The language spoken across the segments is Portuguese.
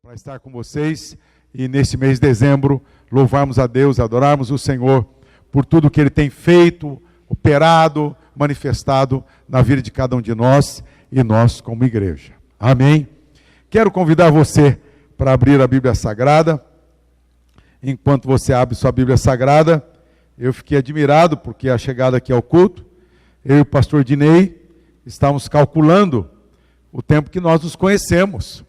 para estar com vocês e nesse mês de dezembro louvarmos a Deus, adorarmos o Senhor por tudo que Ele tem feito, operado, manifestado na vida de cada um de nós e nós como igreja. Amém? Quero convidar você para abrir a Bíblia Sagrada. Enquanto você abre sua Bíblia Sagrada, eu fiquei admirado porque a chegada aqui ao culto, eu e o pastor Dinei estávamos calculando o tempo que nós nos conhecemos.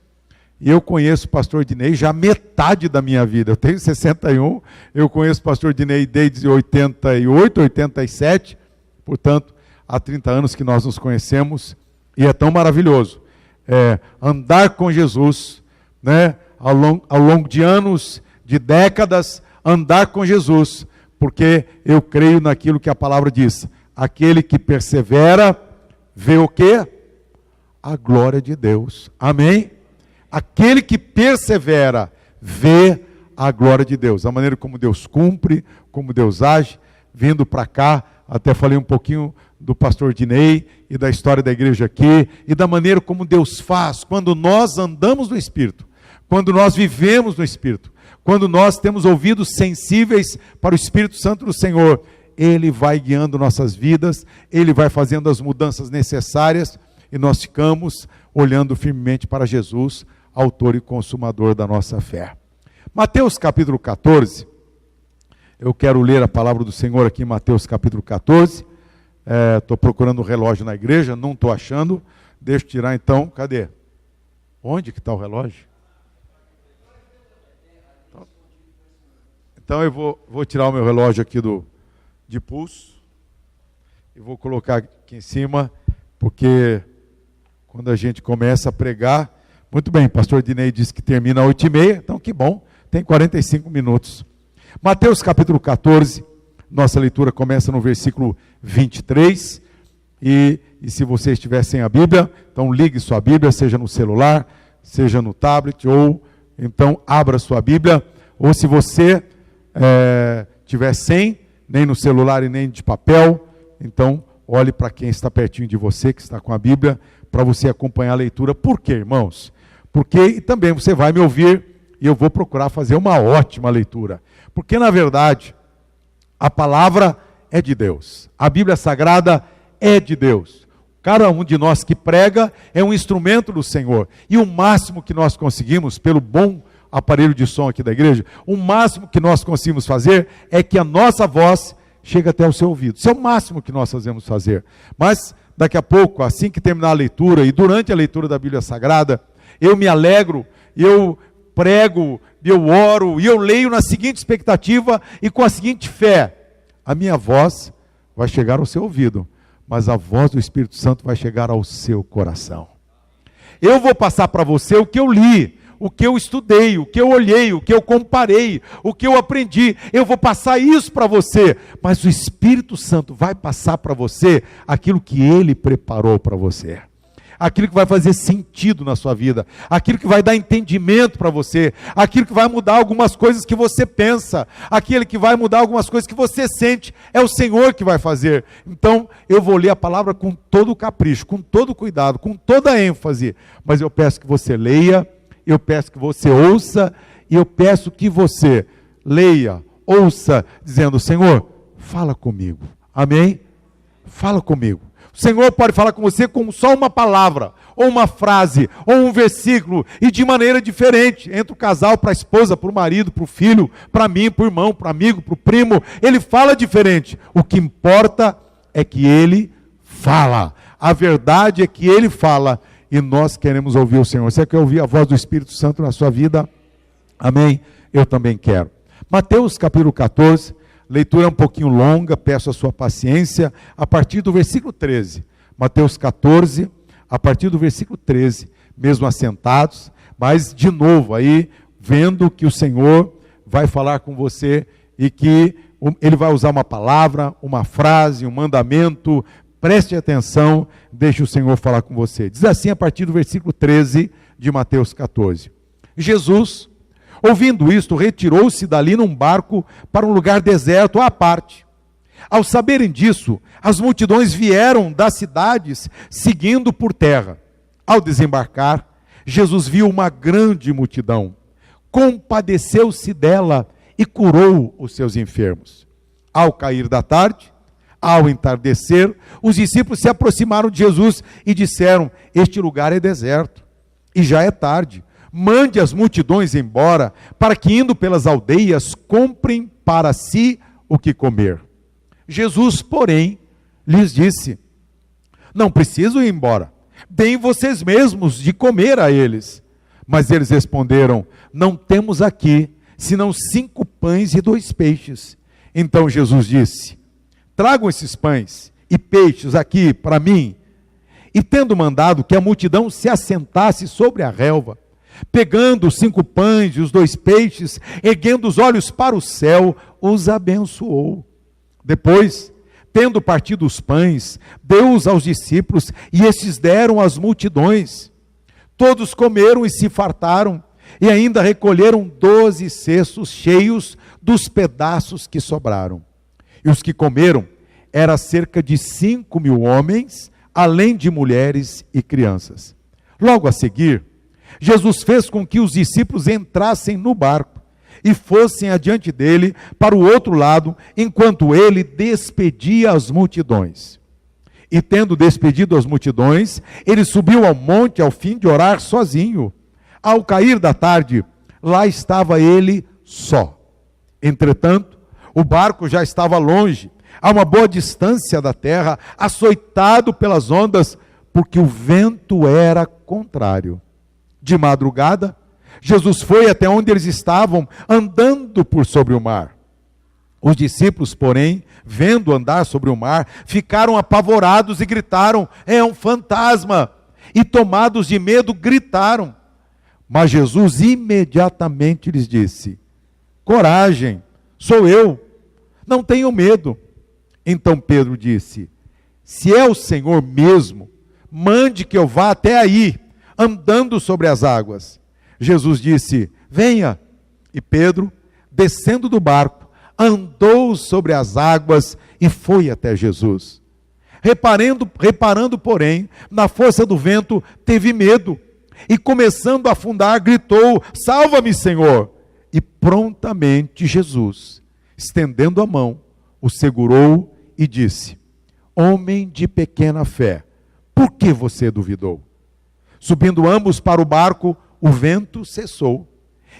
E eu conheço o pastor Dinei já metade da minha vida. Eu tenho 61, eu conheço o pastor Dinei desde 88, 87, portanto, há 30 anos que nós nos conhecemos, e é tão maravilhoso andar com Jesus, né? Ao longo de anos, de décadas, andar com Jesus, porque eu creio naquilo que a palavra diz: aquele que persevera, vê o quê? A glória de Deus. Amém? Aquele que persevera, vê a glória de Deus. A maneira como Deus cumpre, como Deus age. Vindo para cá, até falei um pouquinho do pastor Dinei e da história da igreja aqui, e da maneira como Deus faz, quando nós andamos no Espírito, quando nós vivemos no Espírito, quando nós temos ouvidos sensíveis para o Espírito Santo do Senhor, Ele vai guiando nossas vidas, Ele vai fazendo as mudanças necessárias, e nós ficamos olhando firmemente para Jesus, autor e consumador da nossa fé. Mateus capítulo 14, eu quero ler a palavra do Senhor aqui em Mateus capítulo 14, estou procurando o relógio na igreja, não estou achando, deixa eu tirar então, cadê? Onde que está o relógio? Então eu vou tirar o meu relógio aqui de pulso, e vou colocar aqui em cima, porque quando a gente começa a pregar, muito bem, pastor Dinei disse que termina às 8h30, então que bom, tem 45 minutos. Mateus capítulo 14, nossa leitura começa no versículo 23, e se você estiver sem a Bíblia, então ligue sua Bíblia, seja no celular, seja no tablet, ou então abra sua Bíblia, ou se você tiver sem, nem no celular e nem de papel, então olhe para quem está pertinho de você, que está com a Bíblia, para você acompanhar a leitura. Por quê, irmãos? Porque também você vai me ouvir e eu vou procurar fazer uma ótima leitura. Porque, na verdade, a palavra é de Deus. A Bíblia Sagrada é de Deus. Cada um de nós que prega é um instrumento do Senhor. E o máximo que nós conseguimos, pelo bom aparelho de som aqui da igreja, o máximo que nós conseguimos fazer é que a nossa voz chega até o seu ouvido. Isso é o máximo que nós fazemos fazer. Mas daqui a pouco, assim que terminar a leitura, e durante a leitura da Bíblia Sagrada, eu me alegro, eu prego, eu oro, e eu leio na seguinte expectativa e com a seguinte fé: a minha voz vai chegar ao seu ouvido, mas a voz do Espírito Santo vai chegar ao seu coração. Eu vou passar para você o que eu li, o que eu estudei, o que eu olhei, o que eu comparei, o que eu aprendi. Eu vou passar isso para você, mas o Espírito Santo vai passar para você aquilo que Ele preparou para você, aquilo que vai fazer sentido na sua vida, aquilo que vai dar entendimento para você, aquilo que vai mudar algumas coisas que você pensa, aquilo que vai mudar algumas coisas que você sente. É o Senhor que vai fazer. Então eu vou ler a palavra com todo o capricho, com todo o cuidado, com toda a ênfase, mas eu peço que você leia, eu peço que você ouça, e eu peço que você leia, ouça, dizendo: Senhor, fala comigo. Amém? Fala comigo. O Senhor pode falar com você com só uma palavra, ou uma frase, ou um versículo, e de maneira diferente, entre o casal, para a esposa, para o marido, para o filho, para mim, para o irmão, para o amigo, para o primo. Ele fala diferente. O que importa é que Ele fala. A verdade é que Ele fala, e nós queremos ouvir o Senhor. Você quer ouvir a voz do Espírito Santo na sua vida? Amém? Eu também quero. Mateus capítulo 14, leitura um pouquinho longa, peço a sua paciência, a partir do versículo 13. Mateus 14, a partir do versículo 13, mesmo assentados, mas de novo aí, vendo que o Senhor vai falar com você, e que Ele vai usar uma palavra, uma frase, um mandamento. Preste atenção, deixe o Senhor falar com você. Diz assim a partir do versículo 13 de Mateus 14. Jesus, ouvindo isto, retirou-se dali num barco para um lugar deserto à parte. Ao saberem disso, as multidões vieram das cidades seguindo por terra. Ao desembarcar, Jesus viu uma grande multidão, compadeceu-se dela e curou os seus enfermos. Ao cair da tarde, ao entardecer, os discípulos se aproximaram de Jesus e disseram: este lugar é deserto e já é tarde. Mande as multidões embora, para que, indo pelas aldeias, comprem para si o que comer. Jesus, porém, lhes disse: não precisam ir embora, deem vocês mesmos de comer a eles. Mas eles responderam: não temos aqui, senão 5 pães e 2 peixes. Então Jesus disse: tragam esses pães e peixes aqui para mim. E tendo mandado que a multidão se assentasse sobre a relva, pegando os 5 pães e os 2 peixes, erguendo os olhos para o céu, os abençoou. Depois, tendo partido os pães, deu-os aos discípulos, e estes deram às multidões. Todos comeram e se fartaram, e ainda recolheram 12 cestos cheios dos pedaços que sobraram. E os que comeram era cerca de 5.000 homens, além de mulheres e crianças. Logo a seguir, Jesus fez com que os discípulos entrassem no barco e fossem adiante dele para o outro lado, enquanto ele despedia as multidões. E tendo despedido as multidões, ele subiu ao monte ao fim de orar sozinho. Ao cair da tarde, lá estava ele só. Entretanto, o barco já estava longe, a uma boa distância da terra, açoitado pelas ondas, porque o vento era contrário. De madrugada, Jesus foi até onde eles estavam, andando por sobre o mar. Os discípulos, porém, vendo andar sobre o mar, ficaram apavorados e gritaram: é um fantasma! E tomados de medo, gritaram. Mas Jesus imediatamente lhes disse: coragem, sou eu, não tenham medo. Então Pedro disse: se é o Senhor mesmo, mande que eu vá até aí, andando sobre as águas. Jesus disse: venha. E Pedro, descendo do barco, andou sobre as águas e foi até Jesus. Reparando, porém, na força do vento, teve medo, e começando a afundar, gritou: salva-me, Senhor! E prontamente Jesus, estendendo a mão, o segurou e disse: homem de pequena fé, por que você duvidou? Subindo ambos para o barco, o vento cessou.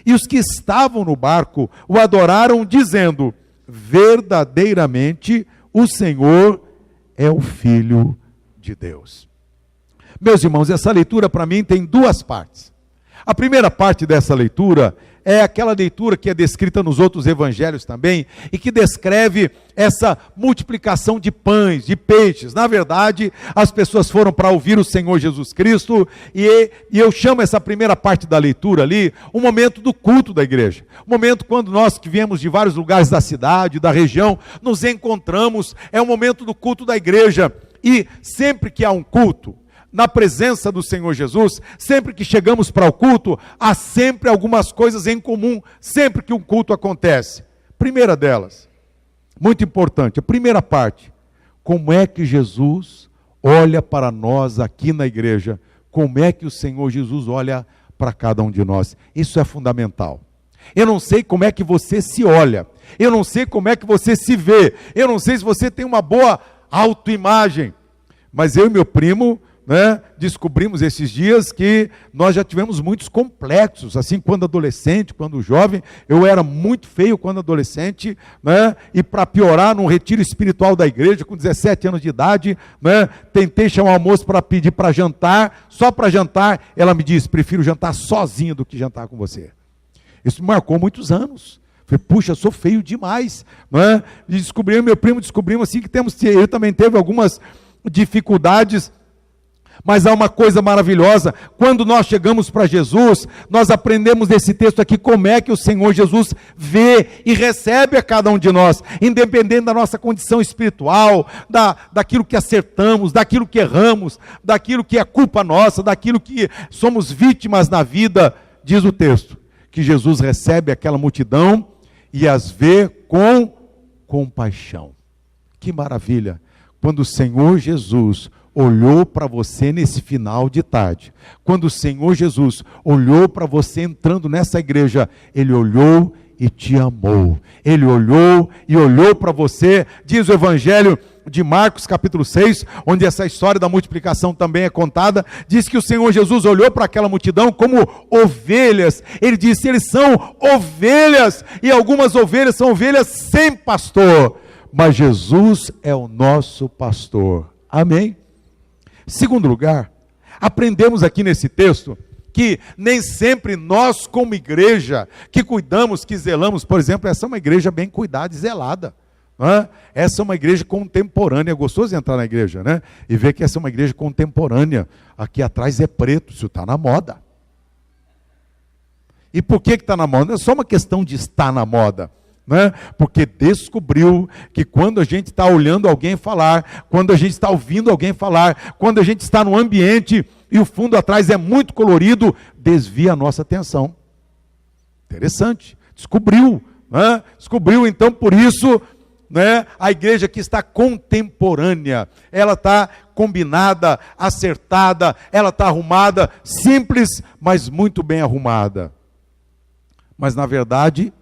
E os que estavam no barco o adoraram, dizendo: verdadeiramente o Senhor é o Filho de Deus. Meus irmãos, essa leitura para mim tem 2 partes. A primeira parte dessa leitura é aquela leitura que é descrita nos outros evangelhos também, e que descreve essa multiplicação de pães, de peixes. Na verdade, as pessoas foram para ouvir o Senhor Jesus Cristo, e eu chamo essa primeira parte da leitura ali, o momento do culto da igreja. O momento quando nós que viemos de vários lugares da cidade, da região, nos encontramos, é o momento do culto da igreja. E sempre que há um culto, na presença do Senhor Jesus, sempre que chegamos para o culto, há sempre algumas coisas em comum, sempre que um culto acontece. Primeira delas, muito importante, a primeira parte: como é que Jesus olha para nós aqui na igreja, como é que o Senhor Jesus olha para cada um de nós. Isso é fundamental. Eu não sei como é que você se olha, eu não sei como é que você se vê, eu não sei se você tem uma boa autoimagem, mas eu e meu primo, descobrimos esses dias que nós já tivemos muitos complexos, assim, quando adolescente, quando jovem. Eu era muito feio quando adolescente, e para piorar, num retiro espiritual da igreja, com 17 anos de idade, tentei chamar a moça para pedir para jantar, só para jantar. Ela me disse: prefiro jantar sozinho do que jantar com você. Isso me marcou muitos anos. Falei: puxa, sou feio demais, E meu primo descobrimos assim que ele também teve algumas dificuldades. Mas há uma coisa maravilhosa: quando nós chegamos para Jesus, nós aprendemos desse texto aqui como é que o Senhor Jesus vê e recebe a cada um de nós, independente da nossa condição espiritual, daquilo que acertamos, daquilo que erramos, daquilo que é culpa nossa, daquilo que somos vítimas na vida. Diz o texto que Jesus recebe aquela multidão e as vê com compaixão. Que maravilha! Quando o Senhor Jesus olhou para você nesse final de tarde. Quando o Senhor Jesus olhou para você entrando nessa igreja, Ele olhou e te amou. Ele olhou e olhou para você. Diz o Evangelho de Marcos capítulo 6, onde essa história da multiplicação também é contada, diz que o Senhor Jesus olhou para aquela multidão como ovelhas. Ele disse, eles são ovelhas, e algumas ovelhas são ovelhas sem pastor, mas Jesus é o nosso pastor. Amém? Segundo lugar, aprendemos aqui nesse texto que nem sempre nós como igreja que cuidamos, que zelamos, por exemplo, essa é uma igreja bem cuidada e zelada. Essa é uma igreja contemporânea. É gostoso entrar na igreja, né? E ver que essa é uma igreja contemporânea. Aqui atrás é preto, isso está na moda. E por que está na moda? Não é só uma questão de estar na moda, né? Porque descobriu que quando a gente está olhando alguém falar, quando a gente está ouvindo alguém falar, quando a gente está no ambiente e o fundo atrás é muito colorido, desvia a nossa atenção. Interessante. Descobriu, né? Descobriu, então, por isso, né, a igreja que está contemporânea, ela está combinada, acertada, ela está arrumada, simples, mas muito bem arrumada. Mas na verdade,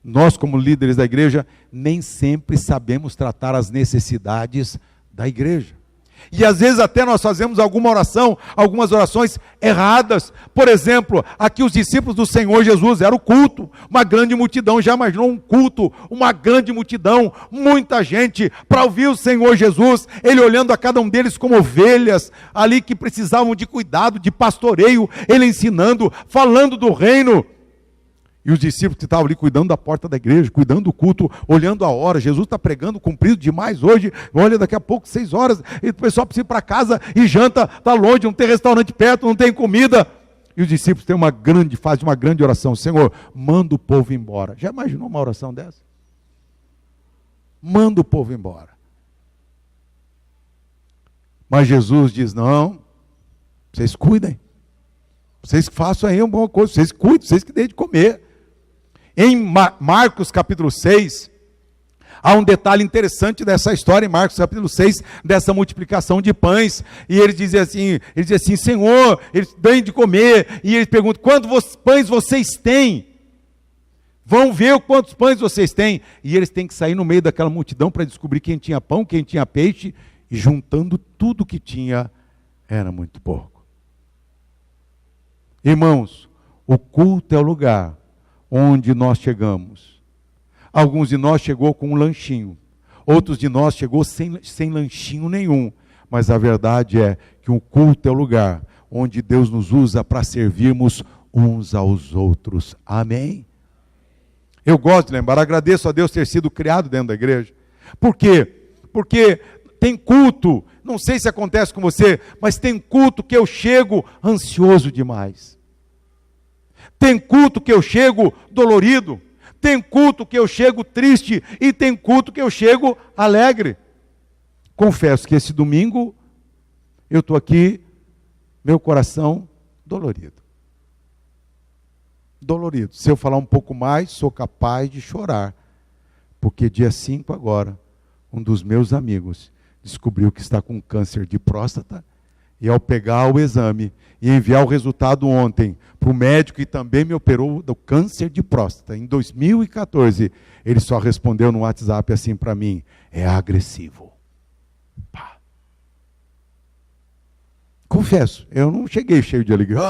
nós como líderes da igreja, nem sempre sabemos tratar as necessidades da igreja. E às vezes até nós fazemos algumas orações erradas. Por exemplo, aqui os discípulos do Senhor Jesus, era o culto, uma grande multidão. Já imaginou um culto, uma grande multidão, muita gente para ouvir o Senhor Jesus, Ele olhando a cada um deles como ovelhas, ali que precisavam de cuidado, de pastoreio, Ele ensinando, falando do reino. E os discípulos que estavam ali cuidando da porta da igreja, cuidando do culto, olhando a hora. Jesus está pregando, cumprido demais hoje. Olha, daqui a pouco, 6 horas, e o pessoal precisa ir para casa e janta, está longe, não tem restaurante perto, não tem comida. E os discípulos fazem uma grande oração. Senhor, manda o povo embora. Já imaginou uma oração dessa? Manda o povo embora. Mas Jesus diz, não, vocês cuidem. Vocês que façam aí uma boa coisa, vocês cuidem, vocês que deem de comer. Em Marcos capítulo 6, há um detalhe interessante dessa história, em Marcos capítulo 6, dessa multiplicação de pães, e ele diz assim, Senhor, eles dão de comer, e eles perguntam, quantos pães vocês têm? Vão ver quantos pães vocês têm, e eles têm que sair no meio daquela multidão para descobrir quem tinha pão, quem tinha peixe, e juntando tudo que tinha, era muito pouco. Irmãos, o culto é o lugar onde nós chegamos. Alguns de nós chegou com um lanchinho, outros de nós chegou sem lanchinho nenhum, mas a verdade é que o culto é o lugar onde Deus nos usa para servirmos uns aos outros. Amém? Eu gosto de lembrar, agradeço a Deus ter sido criado dentro da igreja. Por quê? Porque tem culto, não sei se acontece com você, mas tem culto que eu chego ansioso demais. Tem culto que eu chego dolorido, tem culto que eu chego triste e tem culto que eu chego alegre. Confesso que esse domingo eu estou aqui, meu coração dolorido. Dolorido. Se eu falar um pouco mais, sou capaz de chorar, porque dia 5 agora, um dos meus amigos descobriu que está com câncer de próstata, e ao pegar o exame e enviar o resultado ontem para o médico que também me operou do câncer de próstata, em 2014, ele só respondeu no WhatsApp assim para mim, é agressivo. Pá. Confesso, eu não cheguei cheio de alegria,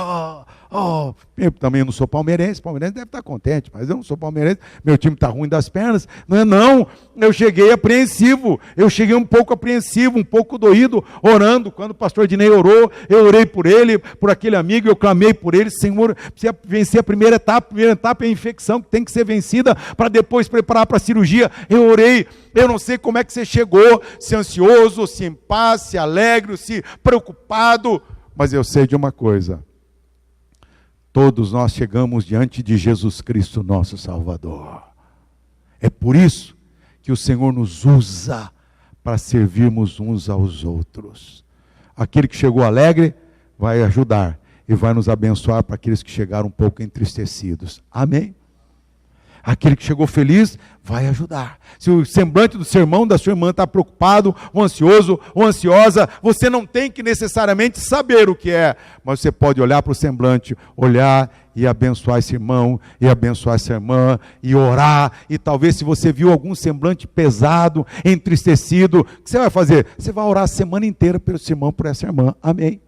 eu também não sou palmeirense deve estar contente, mas eu não sou palmeirense, meu time está ruim das pernas, não, eu cheguei apreensivo, eu cheguei um pouco apreensivo, um pouco doído, orando, quando o pastor Dinei orou, eu orei por ele, por aquele amigo, eu clamei por ele, Senhor, precisa vencer a primeira etapa é a infecção que tem que ser vencida, para depois preparar para a cirurgia, eu orei, eu não sei como é que você chegou, se ansioso, se em paz, se alegre, se preocupado, mas eu sei de uma coisa, todos nós chegamos diante de Jesus Cristo, nosso Salvador. É por isso que o Senhor nos usa para servirmos uns aos outros. Aquele que chegou alegre vai ajudar e vai nos abençoar para aqueles que chegaram um pouco entristecidos. Amém? Aquele que chegou feliz vai ajudar. Se o semblante do seu irmão, da sua irmã está preocupado, ou ansioso, ou ansiosa, você não tem que necessariamente saber o que é, mas você pode olhar para o semblante, olhar e abençoar esse irmão, e abençoar essa irmã, e orar, e talvez se você viu algum semblante pesado, entristecido, o que você vai fazer? Você vai orar a semana inteira pelo esse irmão, por essa irmã, amém?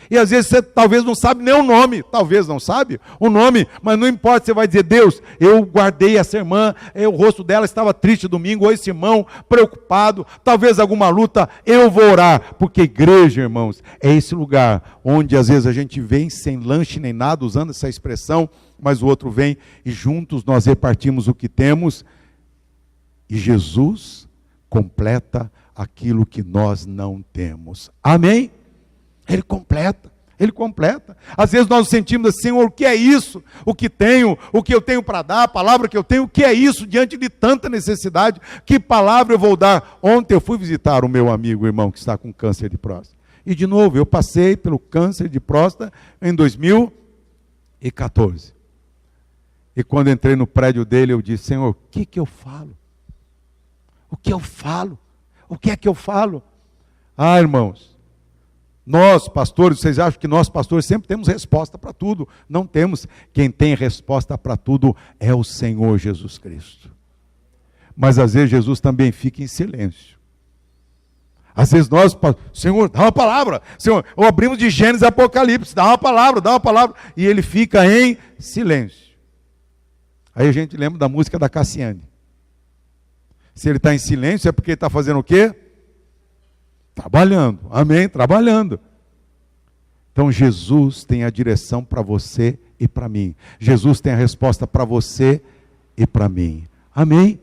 E às vezes você talvez não sabe nem o nome, talvez não sabe o nome, mas não importa, você vai dizer, Deus, eu guardei essa irmã, o rosto dela estava triste domingo, ou esse irmão preocupado, talvez alguma luta, eu vou orar, porque igreja, irmãos, é esse lugar onde às vezes a gente vem sem lanche nem nada, usando essa expressão, mas o outro vem e juntos nós repartimos o que temos, e Jesus completa aquilo que nós não temos, amém? Ele completa, Ele completa. Às vezes nós sentimos assim, Senhor, o que é isso? O que tenho, o que eu tenho para dar, a palavra que eu tenho, o que é isso diante de tanta necessidade? Que palavra eu vou dar? Ontem eu fui visitar o meu amigo, irmão, que está com câncer de próstata. E de novo, eu passei pelo câncer de próstata em 2014. E quando entrei no prédio dele, eu disse, Senhor, o que eu falo? O que eu falo? O que é que eu falo? Ah, irmãos, nós, pastores, vocês acham que nós, pastores, sempre temos resposta para tudo? Não temos. Quem tem resposta para tudo é o Senhor Jesus Cristo. Mas às vezes Jesus também fica em silêncio. Às vezes nós, Senhor, dá uma palavra. Senhor, ou abrimos de Gênesis e Apocalipse, dá uma palavra. E ele fica em silêncio. Aí a gente lembra da música da Cassiane. Se ele está em silêncio é porque ele está fazendo o quê? Trabalhando, amém? Trabalhando. Então Jesus tem a direção para você e para mim. Jesus tem a resposta para você e para mim. Amém?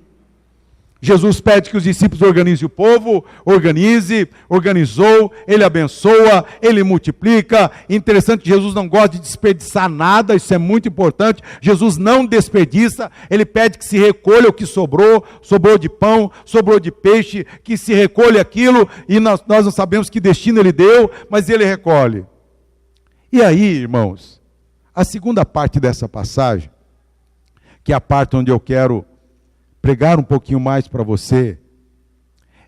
Jesus pede que os discípulos organizem o povo, organizou, ele abençoa, ele multiplica. Interessante que Jesus não gosta de desperdiçar nada, isso é muito importante. Jesus não desperdiça, ele pede que se recolha o que sobrou de pão, sobrou de peixe, que se recolha aquilo, e nós não sabemos que destino ele deu, mas ele recolhe. E aí, irmãos, a segunda parte dessa passagem, que é a parte onde eu quero pregar um pouquinho mais para você,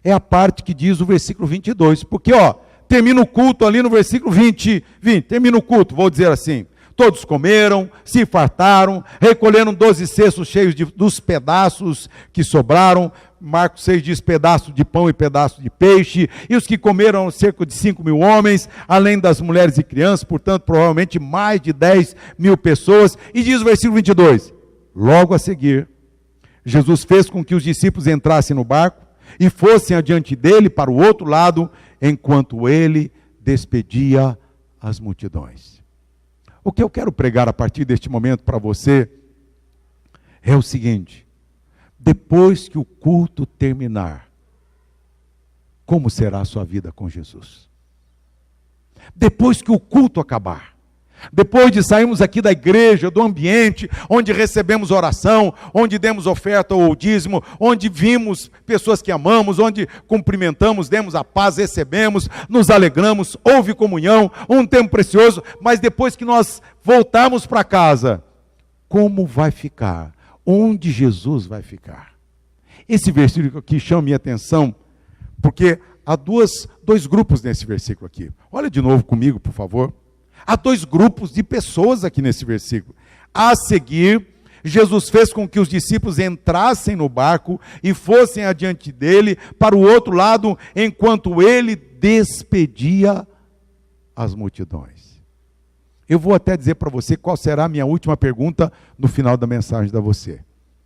é a parte que diz o versículo 22, porque termina o culto ali no versículo 20, termina o culto, vou dizer assim, todos comeram, se fartaram, recolheram 12 cestos cheios dos pedaços que sobraram, Marcos 6 diz pedaço de pão e pedaço de peixe, e os que comeram cerca de 5.000 homens, além das mulheres e crianças, portanto provavelmente mais de 10.000 pessoas, e diz o versículo 22, logo a seguir, Jesus fez com que os discípulos entrassem no barco e fossem adiante dele para o outro lado, enquanto ele despedia as multidões. O que eu quero pregar a partir deste momento para você é o seguinte: depois que o culto terminar, como será a sua vida com Jesus? Depois que o culto acabar, depois de sairmos aqui da igreja, do ambiente, onde recebemos oração, onde demos oferta ou dízimo, onde vimos pessoas que amamos, onde cumprimentamos, demos a paz, recebemos, nos alegramos, houve comunhão, um tempo precioso, mas depois que nós voltarmos para casa, como vai ficar? Onde Jesus vai ficar? Esse versículo aqui chama minha atenção, porque há dois grupos nesse versículo aqui. Olha de novo comigo, por favor. Há dois grupos de pessoas aqui nesse versículo. A seguir, Jesus fez com que os discípulos entrassem no barco e fossem adiante dele para o outro lado, enquanto ele despedia as multidões. Eu vou até dizer para você qual será a minha última pergunta no final da mensagem da você.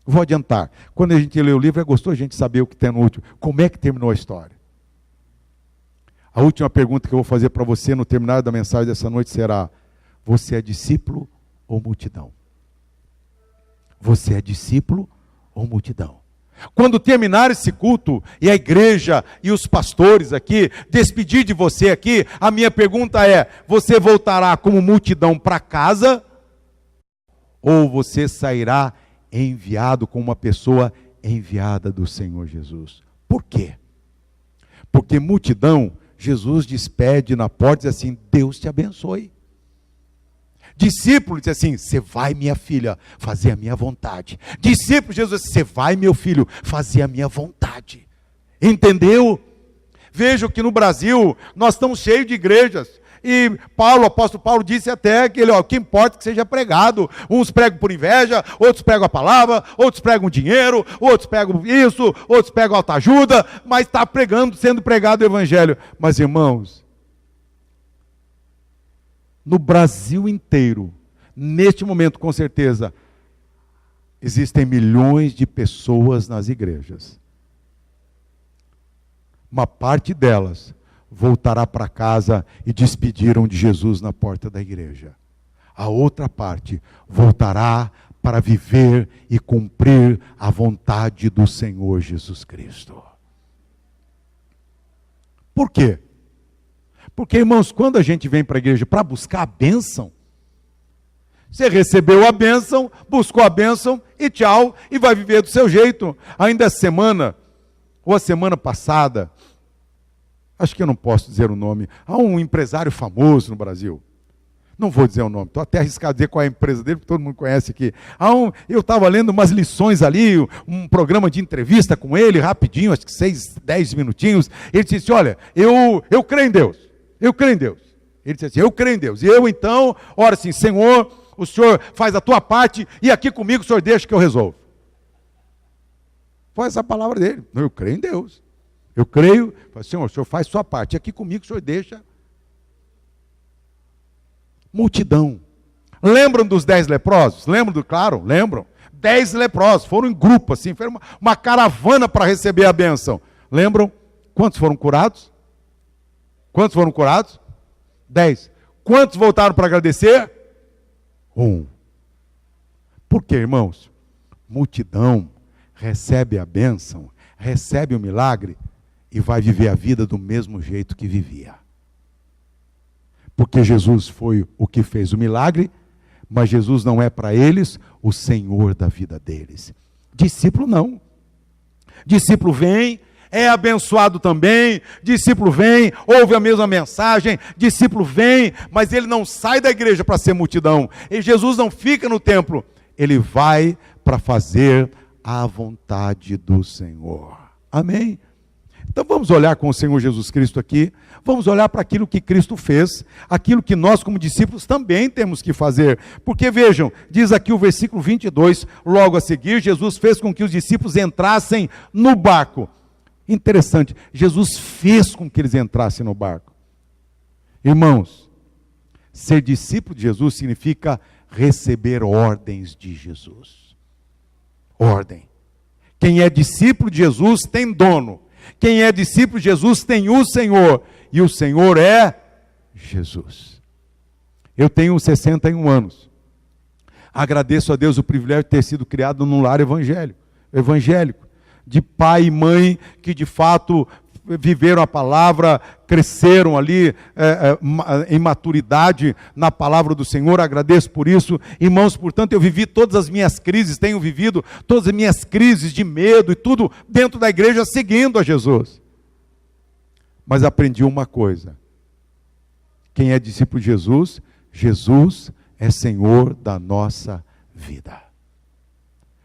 Vou adiantar. Quando a gente lê o livro, é gostoso a gente saber o que tem no último. Como é que terminou a história? A última pergunta que eu vou fazer para você no terminar da mensagem dessa noite será: você é discípulo ou multidão? Você é discípulo ou multidão? Quando terminar esse culto, e a igreja e os pastores aqui, despedir de você aqui, a minha pergunta é: você voltará como multidão para casa? Ou você sairá enviado como uma pessoa enviada do Senhor Jesus? Por quê? Porque multidão, Jesus despede na porta e diz assim: Deus te abençoe. Discípulo diz assim: você vai, minha filha, fazer a minha vontade. Discípulo, Jesus disse: você vai, meu filho, fazer a minha vontade. Entendeu? Veja que no Brasil nós estamos cheios de igrejas. E o apóstolo Paulo disse até que o que importa é que seja pregado. Uns pregam por inveja, outros pregam a palavra, outros pregam dinheiro, outros pregam isso, outros pregam autoajuda, mas está pregando, sendo pregado o evangelho. Mas irmãos, no Brasil inteiro, neste momento com certeza, existem milhões de pessoas nas igrejas. Uma parte delas voltará para casa e despediram de Jesus na porta da igreja. A outra parte voltará para viver e cumprir a vontade do Senhor Jesus Cristo. Por quê? Porque, irmãos, quando a gente vem para a igreja para buscar a bênção, você recebeu a bênção, buscou a bênção e tchau, e vai viver do seu jeito. Ainda essa semana, ou a semana passada, acho que eu não posso dizer o nome, há um empresário famoso no Brasil, não vou dizer o nome, estou até arriscado a dizer qual é a empresa dele, porque todo mundo conhece aqui. Eu estava lendo umas lições ali, um programa de entrevista com ele, rapidinho, acho que 6, 10 minutinhos, ele disse: olha, eu creio em Deus, eu creio em Deus. Ele disse assim: eu creio em Deus, e eu então, ora assim, Senhor, o Senhor faz a tua parte, e aqui comigo o Senhor deixa que eu resolvo. Foi essa a palavra dele: eu creio em Deus. Eu creio, Senhor, o Senhor faz sua parte, aqui comigo o Senhor deixa. Multidão. Lembram dos 10 leprosos? Lembram claro, lembram. 10 leprosos, foram em grupo, assim, foi uma caravana para receber a bênção. Lembram? Quantos foram curados? Quantos foram curados? 10. Quantos voltaram para agradecer? 1. Por quê, irmãos? Multidão recebe a bênção, recebe o milagre, e vai viver a vida do mesmo jeito que vivia. Porque Jesus foi o que fez o milagre, mas Jesus não é para eles o Senhor da vida deles. Discípulo não. Discípulo vem, é abençoado também, discípulo vem, ouve a mesma mensagem, discípulo vem, mas ele não sai da igreja para ser multidão. E Jesus não fica no templo, ele vai para fazer a vontade do Senhor. Amém? Então vamos olhar com o Senhor Jesus Cristo aqui, vamos olhar para aquilo que Cristo fez, aquilo que nós como discípulos também temos que fazer, porque vejam, diz aqui o versículo 22, logo a seguir, Jesus fez com que os discípulos entrassem no barco. Interessante, Jesus fez com que eles entrassem no barco. Irmãos, ser discípulo de Jesus significa receber ordens de Jesus. Ordem. Quem é discípulo de Jesus tem dono. Quem é discípulo de Jesus tem o Senhor, e o Senhor é Jesus. Eu tenho 61 anos. Agradeço a Deus o privilégio de ter sido criado num lar evangélico, de pai e mãe que de fato viveram a palavra, cresceram ali em maturidade na palavra do Senhor. Agradeço por isso, irmãos. Portanto, eu vivi todas as minhas crises, tenho vivido todas as minhas crises de medo e tudo dentro da igreja, seguindo a Jesus. Mas aprendi uma coisa: quem é discípulo de Jesus, Jesus é Senhor da nossa vida.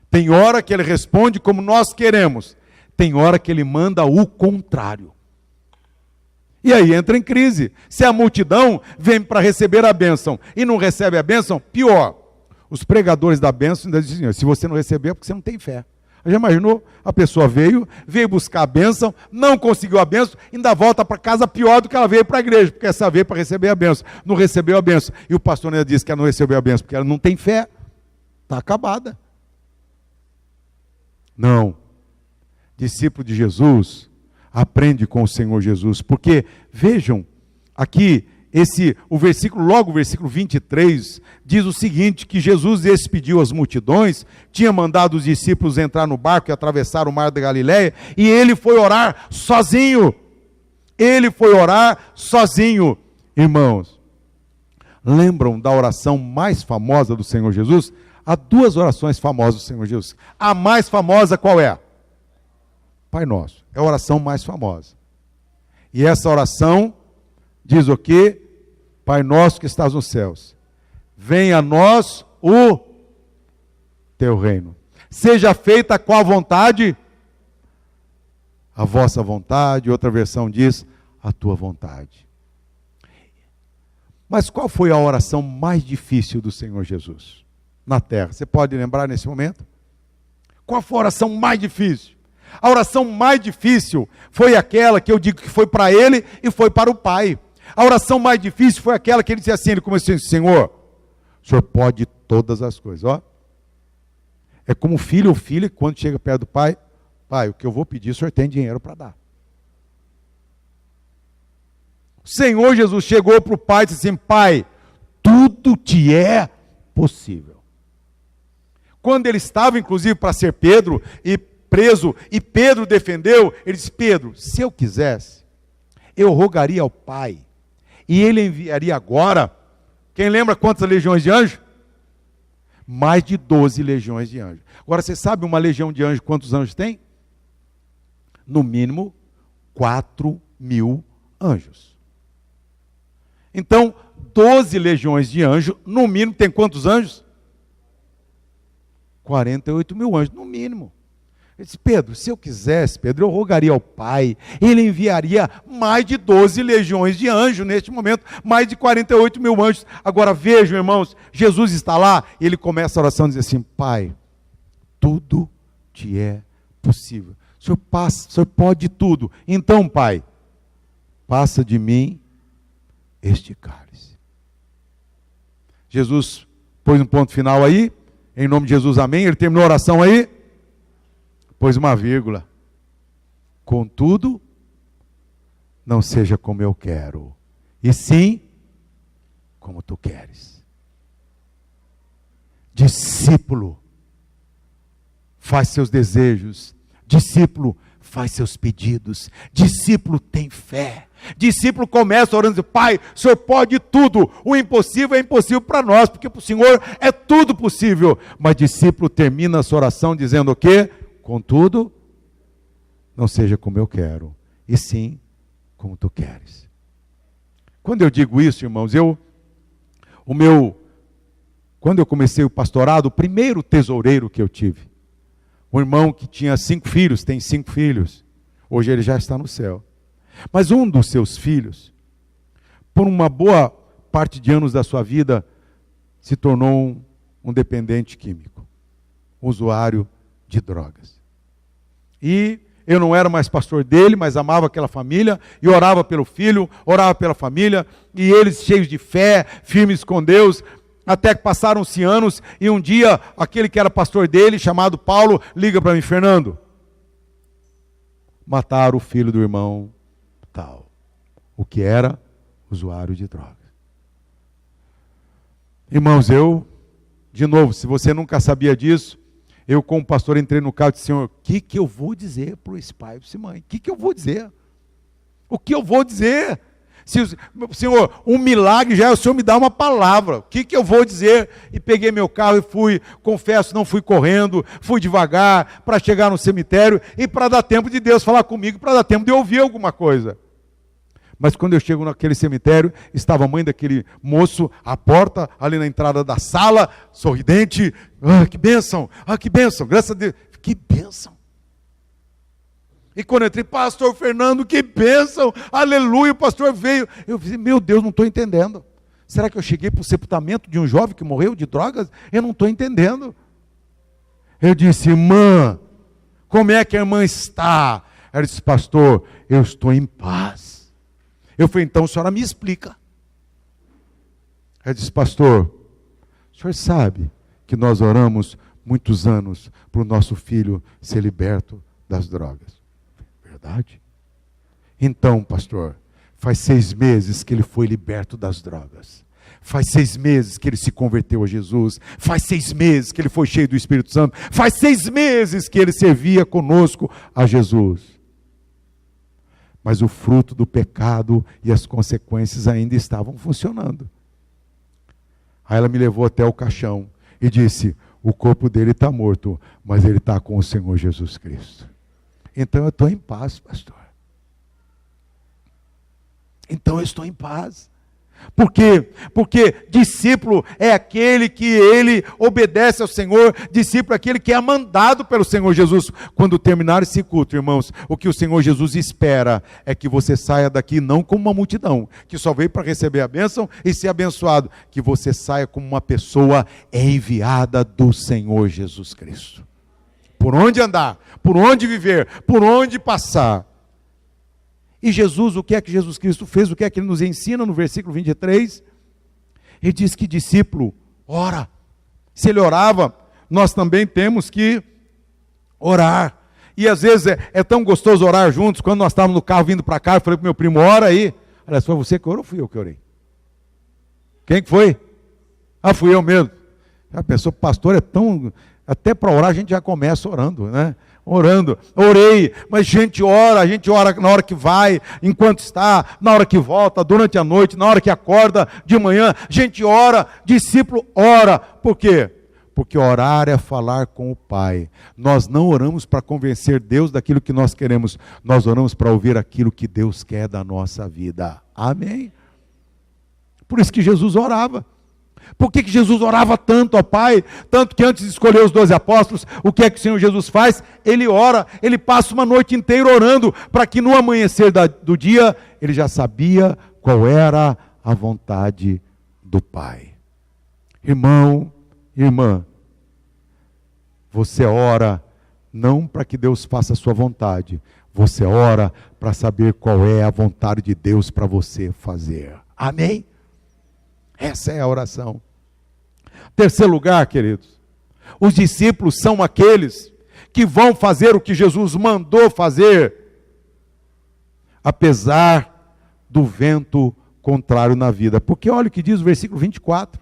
Tem hora que Ele responde como nós queremos, tem hora que Ele manda o contrário. E aí entra em crise. Se a multidão vem para receber a bênção e não recebe a bênção, pior. Os pregadores da bênção ainda dizem: se você não receber é porque você não tem fé. Já imaginou? A pessoa veio buscar a bênção, não conseguiu a bênção, ainda volta para casa pior do que ela veio para a igreja, porque essa veio para receber a bênção, não recebeu a bênção. E o pastor ainda disse que ela não recebeu a bênção porque ela não tem fé. Está acabada. Não. Discípulo de Jesus aprende com o Senhor Jesus, porque vejam aqui o versículo 23 diz o seguinte: que Jesus despediu as multidões, tinha mandado os discípulos entrar no barco e atravessar o mar da Galileia, e ele foi orar sozinho. Ele foi orar sozinho. Irmãos, lembram da oração mais famosa do Senhor Jesus? Há 2 orações famosas do Senhor Jesus. A mais famosa qual é? Pai Nosso. É a oração mais famosa. E essa oração diz o quê? Pai Nosso que estás nos céus, venha a nós o teu reino. Seja feita qual vontade? A vossa vontade. Outra versão diz, a tua vontade. Mas qual foi a oração mais difícil do Senhor Jesus na terra? Você pode lembrar nesse momento? Qual foi a oração mais difícil? A oração mais difícil foi aquela que eu digo que foi para ele e foi para o Pai. A oração mais difícil foi aquela que ele disse assim, ele começou a dizer, Senhor, o Senhor pode todas as coisas. Ó, é como o filho ou filha, quando chega perto do pai, pai, o que eu vou pedir, o Senhor tem dinheiro para dar. O Senhor Jesus chegou para o pai e disse assim, pai, tudo te é possível. Quando ele estava, inclusive, para ser Pedro e preso, e Pedro defendeu, ele disse, Pedro, se eu quisesse, eu rogaria ao Pai, e ele enviaria agora, quem lembra quantas legiões de anjos? Mais de 12 legiões de anjos. Agora, você sabe uma legião de anjos, quantos anjos tem? No mínimo, 4.000 anjos. Então, 12 legiões de anjos, no mínimo, tem quantos anjos? 48.000 anjos, no mínimo. Ele disse, Pedro, se eu quisesse, Pedro, eu rogaria ao Pai, ele enviaria mais de 12 legiões de anjos neste momento, mais de 48.000 anjos. Agora vejam, irmãos, Jesus está lá, e ele começa a oração e diz assim, Pai, tudo te é possível. O Senhor pode tudo. Então, Pai, passa de mim este cálice. Jesus pôs um ponto final aí, em nome de Jesus, amém. Ele terminou a oração aí, pôs uma vírgula. Contudo, não seja como eu quero, e sim como tu queres. Discípulo, faz seus desejos. Discípulo, faz seus pedidos. Discípulo, tem fé. Discípulo começa orando, Pai, o Senhor pode tudo. O impossível é impossível para nós, porque para o Senhor é tudo possível. Mas discípulo termina a sua oração dizendo o quê? Contudo, não seja como eu quero, e sim como tu queres. Quando eu digo isso, irmãos, quando eu comecei o pastorado, o primeiro tesoureiro que eu tive, um irmão que tinha 5 filhos, tem 5 filhos, hoje ele já está no céu. Mas um dos seus filhos, por uma boa parte de anos da sua vida, se tornou um dependente químico, um usuário de drogas. E eu não era mais pastor dele, mas amava aquela família, e orava pelo filho, orava pela família, e eles cheios de fé, firmes com Deus, até que passaram-se anos, e um dia, aquele que era pastor dele, chamado Paulo, liga para mim, Fernando, mataram o filho do irmão tal, o que era usuário de drogas. Irmãos, de novo, se você nunca sabia disso, eu como pastor entrei no carro e disse, Senhor, o que eu vou dizer para esse pai e para essa mãe? O que eu vou dizer? O que eu vou dizer? Senhor, um milagre já é o Senhor me dá uma palavra. O que eu vou dizer? E peguei meu carro e fui, confesso, não fui correndo, fui devagar para chegar no cemitério e para dar tempo de Deus falar comigo, para dar tempo de eu ouvir alguma coisa. Mas quando eu chego naquele cemitério, estava a mãe daquele moço à porta, ali na entrada da sala, sorridente. Que bênção, que bênção, graças a Deus. Que bênção. E quando eu entrei, pastor Fernando, que bênção, aleluia, o pastor veio. Eu disse, meu Deus, não estou entendendo. Será que eu cheguei para o sepultamento de um jovem que morreu de drogas? Eu não estou entendendo. Eu disse, irmã, como é que a irmã está? Ela disse, pastor, eu estou em paz. Eu falei, então a senhora me explica. Ela disse, pastor, o senhor sabe que nós oramos muitos anos para o nosso filho ser liberto das drogas. Verdade? Então, pastor, faz 6 meses que ele foi liberto das drogas. Faz 6 meses que ele se converteu a Jesus. Faz 6 meses que ele foi cheio do Espírito Santo. Faz 6 meses que ele servia conosco a Jesus. Mas o fruto do pecado e as consequências ainda estavam funcionando. Aí ela me levou até o caixão e disse, o corpo dele está morto, mas ele está com o Senhor Jesus Cristo. Então eu estou em paz, pastor. Então eu estou em paz. Por quê? Porque discípulo é aquele que ele obedece ao Senhor, discípulo é aquele que é mandado pelo Senhor Jesus. Quando terminar esse culto, irmãos, o que o Senhor Jesus espera é que você saia daqui não como uma multidão, que só veio para receber a bênção e ser abençoado, que você saia como uma pessoa enviada do Senhor Jesus Cristo. Por onde andar, por onde viver, por onde passar. E Jesus, o que é que Jesus Cristo fez? O que é que ele nos ensina no versículo 23? Ele diz que discípulo ora. Se ele orava, nós também temos que orar. E às vezes é tão gostoso orar juntos. Quando nós estávamos no carro vindo para cá, eu falei para o meu primo, ora aí. Olha, foi você que orou ou fui eu que orei? Quem que foi? Ah, fui eu mesmo. Já pensou, pastor é tão... Até para orar a gente já começa orando, né? Orando, orei, mas a gente ora na hora que vai, enquanto está, na hora que volta, durante a noite, na hora que acorda, de manhã, a gente ora, discípulo ora. Por quê? Porque orar é falar com o Pai. Nós não oramos para convencer Deus daquilo que nós queremos, nós oramos para ouvir aquilo que Deus quer da nossa vida. Amém? Por isso que Jesus orava. Por que Jesus orava tanto ao Pai? Tanto que antes de escolher os 12 apóstolos, o que é que o Senhor Jesus faz? Ele ora, ele passa uma noite inteira orando, para que no amanhecer do dia, ele já sabia qual era a vontade do Pai. Irmão, irmã, você ora não para que Deus faça a sua vontade, você ora para saber qual é a vontade de Deus para você fazer. Amém? Essa é a oração. Terceiro lugar, queridos, os discípulos são aqueles que vão fazer o que Jesus mandou fazer, apesar do vento contrário na vida. Porque olha o que diz o versículo 24.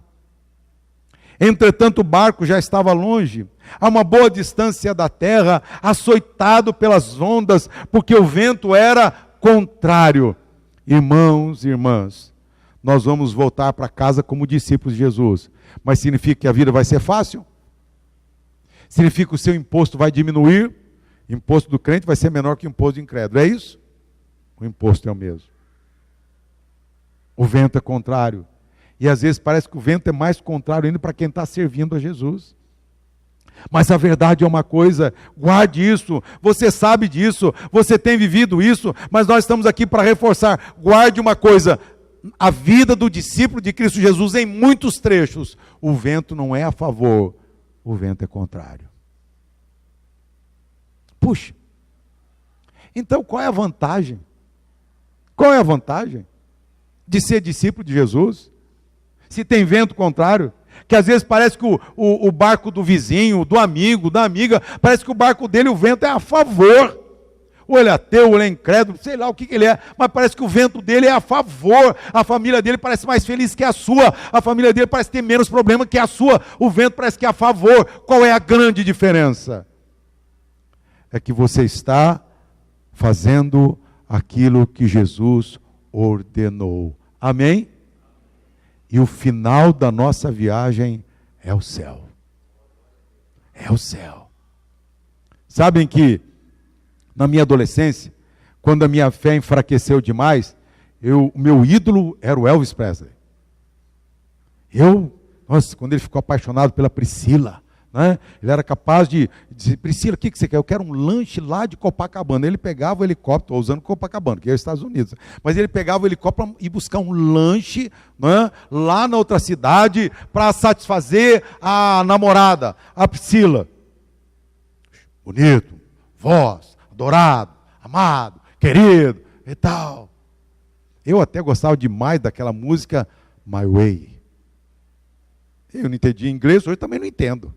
Entretanto o barco já estava longe, a uma boa distância da terra, açoitado pelas ondas, porque o vento era contrário. Irmãos e irmãs, nós vamos voltar para casa como discípulos de Jesus. Mas significa que a vida vai ser fácil? Significa que o seu imposto vai diminuir? O imposto do crente vai ser menor que o imposto do incrédulo. É isso? O imposto é o mesmo. O vento é contrário. E às vezes parece que o vento é mais contrário ainda para quem está servindo a Jesus. Mas a verdade é uma coisa, guarde isso, você sabe disso, você tem vivido isso, mas nós estamos aqui para reforçar, guarde uma coisa, a vida do discípulo de Cristo Jesus, em muitos trechos, o vento não é a favor, o vento é contrário. Puxa, então qual é a vantagem? Qual é a vantagem de ser discípulo de Jesus? Se tem vento contrário, que às vezes parece que o barco do vizinho, do amigo, da amiga, parece que o barco dele, o vento é a favor. Ou ele é ateu, ou ele é incrédulo, sei lá o que ele é, mas parece que o vento dele é a favor, a família dele parece mais feliz que a sua, a família dele parece ter menos problema que a sua, o vento parece que é a favor. Qual é a grande diferença? É que você está fazendo aquilo que Jesus ordenou. Amém? E o final da nossa viagem é o céu. É o céu. Sabem que na minha adolescência, quando a minha fé enfraqueceu demais, o meu ídolo era o Elvis Presley. Nossa, quando ele ficou apaixonado pela Priscila, né? Ele era capaz de dizer, Priscila, o que você quer? Eu quero um lanche lá de Copacabana. Ele pegava o helicóptero, estou usando Copacabana, que é os Estados Unidos, mas ele pegava o helicóptero e buscar um lanche, né, lá na outra cidade, para satisfazer a namorada, a Priscila. Bonito, voz, adorado, amado, querido e tal. Eu até gostava demais daquela música My Way. Eu não entendi inglês, hoje também não entendo.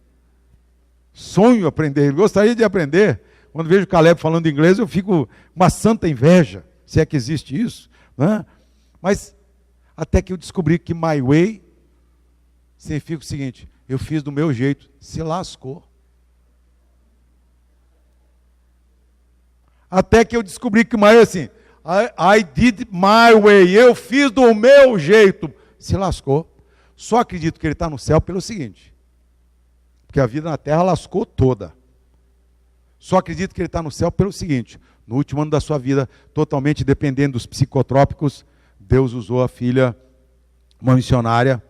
Sonho aprender, gostaria de aprender. Quando vejo o Caleb falando inglês, eu fico uma santa inveja, se é que existe isso, né? Mas até que eu descobri que My Way significa o seguinte: eu fiz do meu jeito, se lascou. Até que eu descobri que My Way é assim, I did my way, eu fiz do meu jeito, se lascou. Só acredito que ele está no céu pelo seguinte, porque a vida na terra lascou toda. Só acredito que ele está no céu pelo seguinte, no último ano da sua vida, totalmente dependendo dos psicotrópicos, Deus usou a filha uma missionária,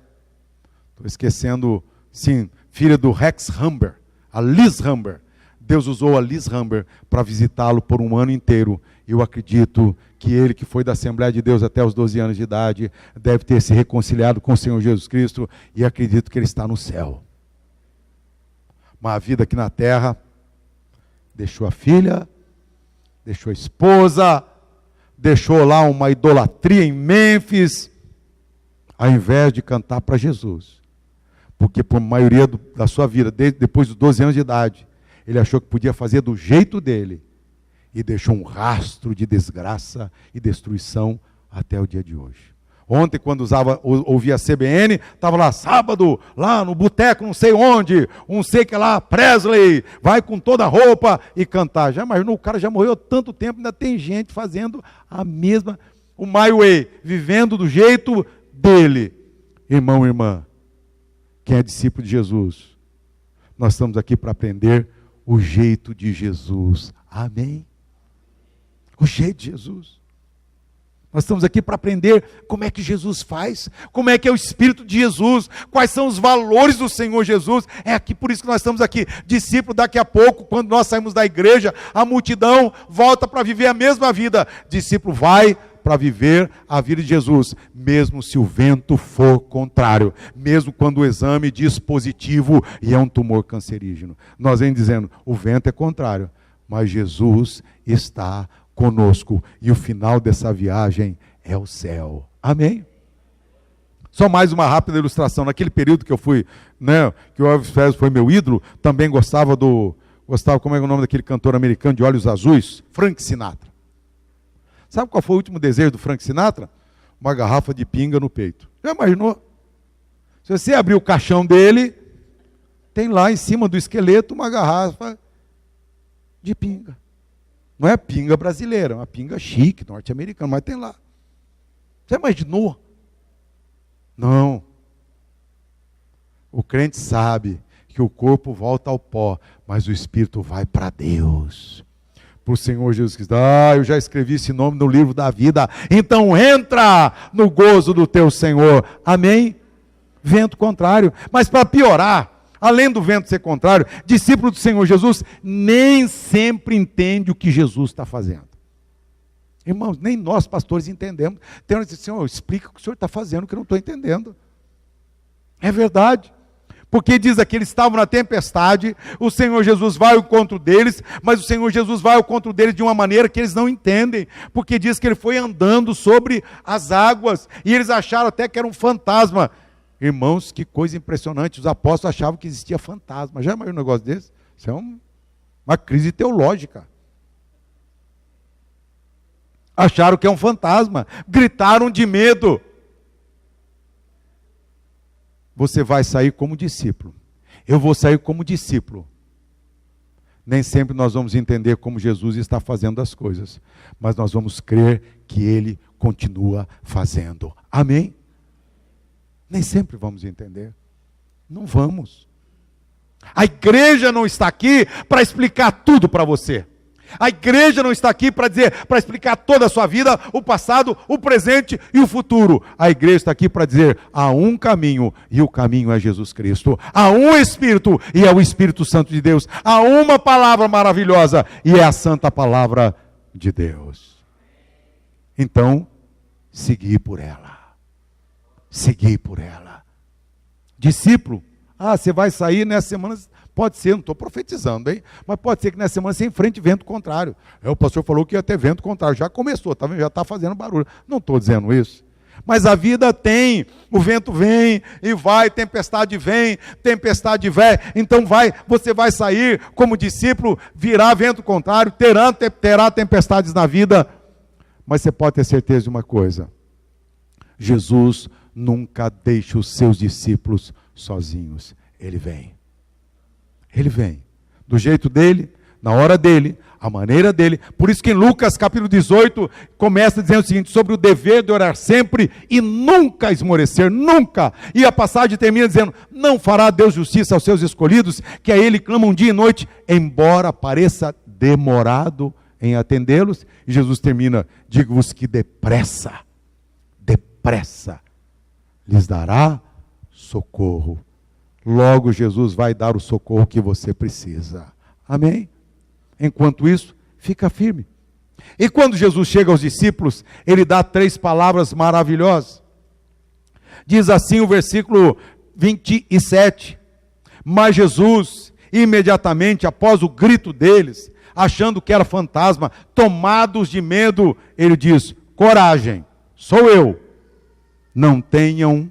estou esquecendo, sim, filha do Rex Humber, a Liz Humber. Deus usou a Liz Humber para visitá-lo por um ano inteiro. Eu acredito que ele, que foi da Assembleia de Deus até os 12 anos de idade, deve ter se reconciliado com o Senhor Jesus Cristo, e acredito que ele está no céu. Mas a vida aqui na terra, deixou a filha, deixou a esposa, deixou lá uma idolatria em Mênfis, ao invés de cantar para Jesus. Porque por maioria da sua vida, depois dos 12 anos de idade, ele achou que podia fazer do jeito dele, e deixou um rastro de desgraça e destruição até o dia de hoje. Ontem, quando ouvia a CBN, estava lá, sábado, lá no boteco, não sei onde, um sei que lá, Presley, vai com toda a roupa e cantar. Já imaginou, o cara já morreu há tanto tempo, ainda tem gente fazendo a mesma, o my way, vivendo do jeito dele. Irmão, irmã, quem é discípulo de Jesus, nós estamos aqui para aprender o jeito de Jesus. Amém? O jeito de Jesus. Nós estamos aqui para aprender como é que Jesus faz, como é que é o Espírito de Jesus, quais são os valores do Senhor Jesus. É aqui, por isso que nós estamos aqui. Discípulo, daqui a pouco, quando nós saímos da igreja, a multidão volta para viver a mesma vida. Discípulo vai para viver a vida de Jesus, mesmo se o vento for contrário, mesmo quando o exame diz positivo e é um tumor cancerígeno. Nós vem dizendo, o vento é contrário, mas Jesus está conosco, e o final dessa viagem é o céu. Amém? Só mais uma rápida ilustração. Naquele período que eu fui, que o Elvis Presley foi meu ídolo, também gostava, como é o nome daquele cantor americano de olhos azuis? Frank Sinatra. Sabe qual foi o último desejo do Frank Sinatra? Uma garrafa de pinga no peito. Já imaginou? Se você abrir o caixão dele, tem lá em cima do esqueleto uma garrafa de pinga. Não é pinga brasileira, é uma pinga chique, norte-americana, mas tem lá. Você imaginou? Não. O crente sabe que o corpo volta ao pó, mas o espírito vai para Deus. Para o Senhor Jesus Cristo. Eu já escrevi esse nome no livro da vida. Então entra no gozo do teu Senhor. Amém? Vento contrário. Mas para piorar, além do vento ser contrário, discípulo do Senhor Jesus nem sempre entende o que Jesus está fazendo. Irmãos, nem nós pastores entendemos. Tem hora que diz, Senhor, explica o que o Senhor está fazendo, que eu não estou entendendo. É verdade. Porque diz aqui, eles estavam na tempestade, o Senhor Jesus vai ao encontro deles, mas o Senhor Jesus vai ao encontro deles de uma maneira que eles não entendem, porque diz que ele foi andando sobre as águas, e eles acharam até que era um fantasma. Irmãos, que coisa impressionante, os apóstolos achavam que existia fantasma. Já imaginou um negócio desse? Isso é uma crise teológica. Acharam que é um fantasma, gritaram de medo. Você vai sair como discípulo. Eu vou sair como discípulo. Nem sempre nós vamos entender como Jesus está fazendo as coisas, mas nós vamos crer que Ele continua fazendo. Amém? Nem sempre vamos entender. Não vamos. A igreja não está aqui para explicar tudo para você. A igreja não está aqui para explicar toda a sua vida, o passado, o presente e o futuro. A igreja está aqui para dizer, há um caminho, e o caminho é Jesus Cristo. Há um Espírito, e é o Espírito Santo de Deus. Há uma palavra maravilhosa, e é a santa palavra de Deus. Então, seguir por ela. Seguir por ela. Discípulo, você vai sair nessa semana, pode ser, não estou profetizando, hein? Mas pode ser que nessa semana você enfrente vento contrário. O pastor falou que ia ter vento contrário, já começou, tá vendo? Já está fazendo barulho. Não estou dizendo isso. Mas a vida tem, o vento vem e vai, tempestade vem, tempestade vem. Então você vai sair como discípulo, virá vento contrário, terá tempestades na vida. Mas você pode ter certeza de uma coisa: Jesus nunca deixa os seus discípulos sozinhos. Ele vem. Ele vem. Do jeito dele, na hora dele, a maneira dele. Por isso que em Lucas capítulo 18, começa dizendo o seguinte, sobre o dever de orar sempre e nunca esmorecer, nunca. E a passagem termina dizendo, não fará Deus justiça aos seus escolhidos, que a ele clamam dia e noite, embora pareça demorado em atendê-los. E Jesus termina, digo-vos que depressa, lhes dará socorro. Logo Jesus vai dar o socorro que você precisa. Amém? Enquanto isso, fica firme. E quando Jesus chega aos discípulos, ele dá 3 palavras maravilhosas. Diz assim o versículo 27. Mas Jesus, imediatamente após o grito deles, achando que era fantasma, tomados de medo, ele diz: coragem, sou eu, não tenham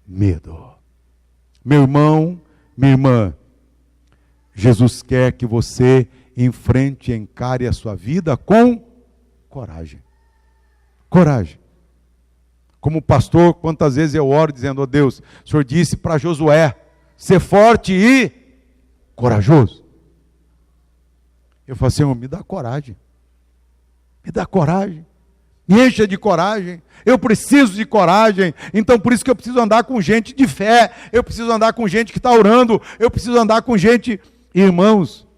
medo. Meu irmão, minha irmã, Jesus quer que você enfrente e encare a sua vida com coragem. Coragem. Como pastor, quantas vezes eu oro dizendo: ó Deus, o Senhor disse para Josué, ser forte e corajoso. Eu falo: Senhor, me dá coragem. Me dá coragem. Me encha de coragem. Eu preciso de coragem. Então por isso que eu preciso andar com gente de fé. Eu preciso andar com gente que está orando. Eu preciso andar com gente... Irmãos,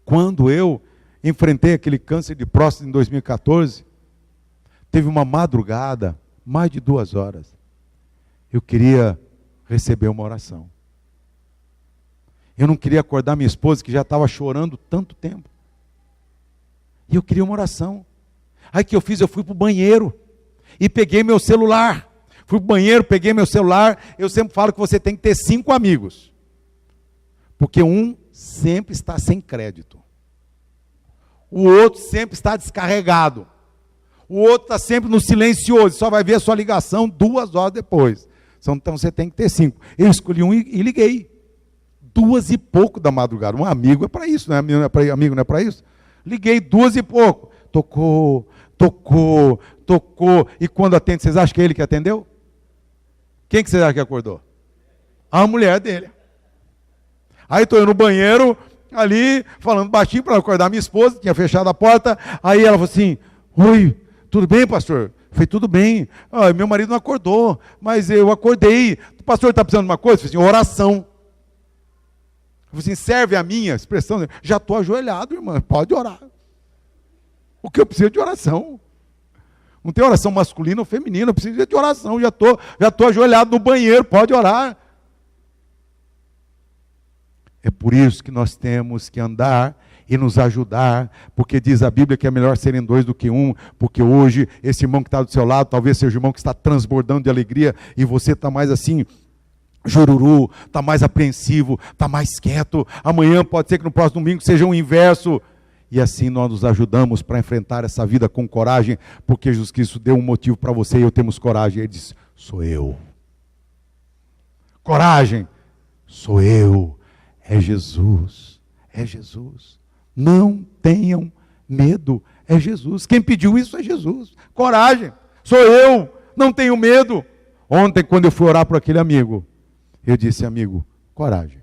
quando eu enfrentei aquele câncer de próstata em 2014, teve uma madrugada, mais de 2 horas, eu queria receber uma oração. Eu não queria acordar minha esposa, que já estava chorando tanto tempo. E eu queria uma oração. Aí o que eu fiz? Eu fui para o banheiro e peguei meu celular. Fui para o banheiro, peguei meu celular. Eu sempre falo que você tem que ter 5 amigos. Porque um sempre está sem crédito. O outro sempre está descarregado. O outro está sempre no silencioso. Só vai ver a sua ligação 2 horas depois. Então você tem que ter 5. Eu escolhi um e liguei. 2 e pouco da madrugada. Um amigo é para isso, né? Amigo não é para isso? Liguei 2 e pouco. Tocou. E quando atende, vocês acham que é ele que atendeu? Quem que vocês acham que acordou? A mulher dele. Aí estou eu no banheiro, ali, falando baixinho para acordar minha esposa, tinha fechado a porta. Aí ela falou assim: oi, tudo bem, pastor? Eu falei: tudo bem. Meu marido não acordou, mas eu acordei. O pastor está precisando de uma coisa? Eu falei assim: oração. Eu falei assim: serve a minha expressão? Já estou ajoelhado, irmã, pode orar. O que eu preciso de oração? Não tem oração masculina ou feminina, eu preciso de oração. Já estou ajoelhado no banheiro, pode orar. É por isso que nós temos que andar e nos ajudar, porque diz a Bíblia que é melhor serem 2 do que 1, porque hoje esse irmão que está do seu lado, talvez seja o irmão que está transbordando de alegria, e você está mais assim, jururu, está mais apreensivo, está mais quieto. Amanhã pode ser que no próximo domingo seja o inverso. E assim nós nos ajudamos para enfrentar essa vida com coragem, porque Jesus Cristo deu um motivo para você e eu temos coragem. Ele diz: sou eu. Coragem, sou eu. É Jesus, é Jesus. Não tenham medo, é Jesus. Quem pediu isso é Jesus. Coragem, sou eu, não tenho medo. Ontem, quando eu fui orar por aquele amigo, eu disse: amigo, coragem,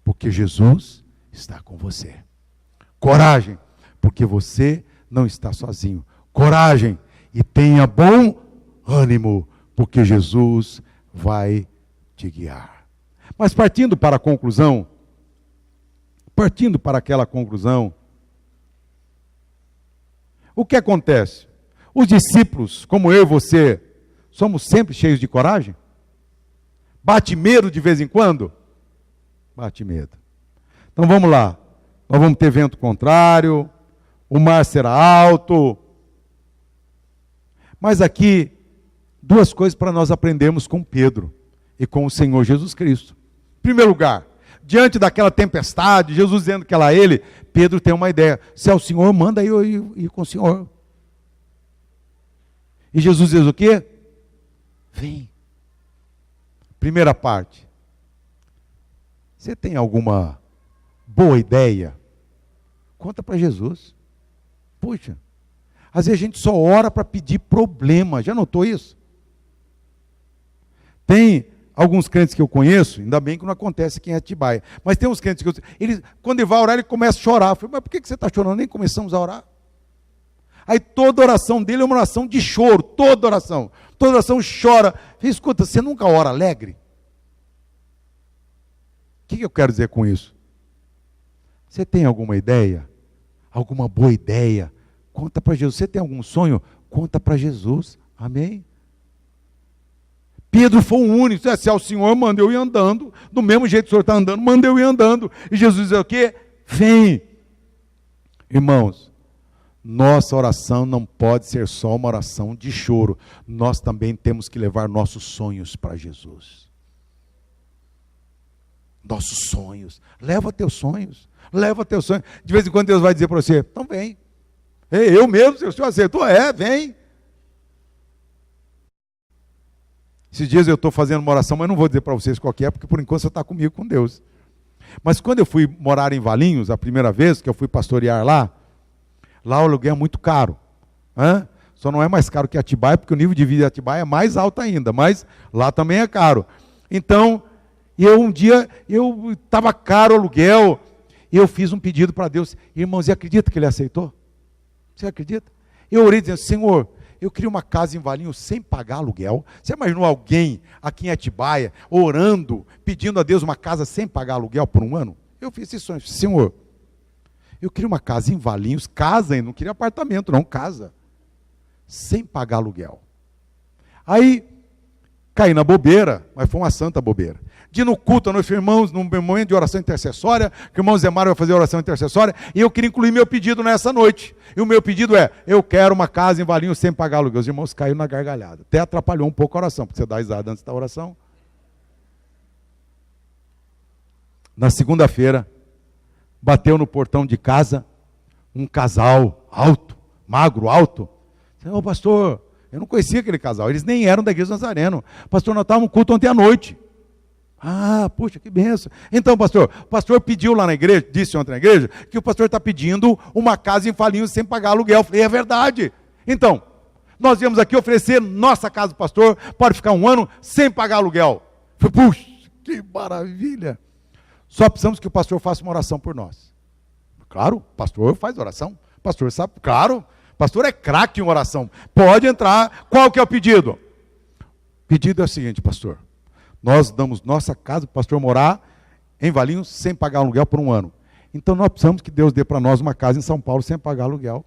porque Jesus está com você. Coragem, porque você não está sozinho. Coragem, e tenha bom ânimo, porque Jesus vai te guiar. Mas partindo para a conclusão, partindo para aquela conclusão, o que acontece? Os discípulos, como eu e você, somos sempre cheios de coragem? Bate medo de vez em quando? Bate medo. Então vamos lá. Nós vamos ter vento contrário, o mar será alto. Mas aqui, 2 coisas para nós aprendermos com Pedro e com o Senhor Jesus Cristo. Em primeiro lugar, diante daquela tempestade, Jesus dizendo que era ele, Pedro tem uma ideia: se é o Senhor, manda eu ir com o Senhor. E Jesus diz o quê? Vem. Primeira parte. Você tem alguma boa ideia? Conta para Jesus. Puxa, às vezes a gente só ora para pedir problema. Já notou isso? Tem alguns crentes que eu conheço, ainda bem que não acontece aqui em Atibaia, mas tem uns crentes que quando ele vai orar, ele começa a chorar. Eu falei: mas por que você está chorando? Nem começamos a orar. Aí toda oração dele é uma oração de choro, toda oração chora. Eu falei: escuta, você nunca ora alegre? O que eu quero dizer com isso? Você tem alguma ideia? Alguma boa ideia? Conta para Jesus. Você tem algum sonho? Conta para Jesus. Amém? Pedro foi o único. Se é o Senhor, manda eu ir andando. Do mesmo jeito que o Senhor está andando, manda eu ir andando. E Jesus diz o quê? Vem. Irmãos, nossa oração não pode ser só uma oração de choro. Nós também temos que levar nossos sonhos para Jesus. Nossos sonhos. Leva teus sonhos. Leva teus sonhos. De vez em quando Deus vai dizer para você, então vem. Ei, eu mesmo, se o Senhor aceitou, vem. Esses dias eu estou fazendo uma oração, mas não vou dizer para vocês qual que é, porque por enquanto você está comigo, com Deus. Mas quando eu fui morar em Valinhos, a primeira vez que eu fui pastorear lá o aluguel é muito caro. Só não é mais caro que Atibaia, porque o nível de vida de Atibaia é mais alto ainda, mas lá também é caro. Então, um dia, estava caro o aluguel, e eu fiz um pedido para Deus. Irmãos, você acredita que Ele aceitou? Você acredita? Eu orei dizendo, Senhor, eu queria uma casa em Valinhos sem pagar aluguel. Você imaginou alguém aqui em Atibaia orando, pedindo a Deus uma casa sem pagar aluguel por um ano? Eu fiz esse sonho. Senhor, eu queria uma casa em Valinhos, casa, não queria apartamento, não, casa, sem pagar aluguel. Aí, caí na bobeira, mas foi uma santa bobeira. De no culto, nós irmãos, num momento de oração intercessória, que o irmão Zé Mário vai fazer oração intercessória, e eu queria incluir meu pedido nessa noite. E o meu pedido é, eu quero uma casa em Valinhos sem pagar aluguel. Os irmãos caíram na gargalhada. Até atrapalhou um pouco a oração, porque você dá risada antes da oração. Na segunda-feira, bateu no portão de casa, um casal alto, magro, alto. Ô pastor, eu não conhecia aquele casal, eles nem eram da igreja do Nazareno. Pastor, nós estávamos no culto ontem à noite. Ah, puxa, que benção. Então, pastor, o pastor pediu lá na igreja, disse ontem na igreja, que o pastor está pedindo uma casa em Valinhos sem pagar aluguel. Eu falei, é verdade. Então, nós viemos aqui oferecer nossa casa do pastor, pode ficar um ano sem pagar aluguel. Eu falei, puxa, que maravilha. Só precisamos que o pastor faça uma oração por nós. Claro, o pastor faz oração. O pastor sabe, claro, o pastor é craque em oração. Pode entrar. Qual que é o pedido? O pedido é o seguinte, pastor. Nós damos nossa casa para o pastor morar em Valinhos sem pagar aluguel por um ano. Então nós precisamos que Deus dê para nós uma casa em São Paulo sem pagar aluguel.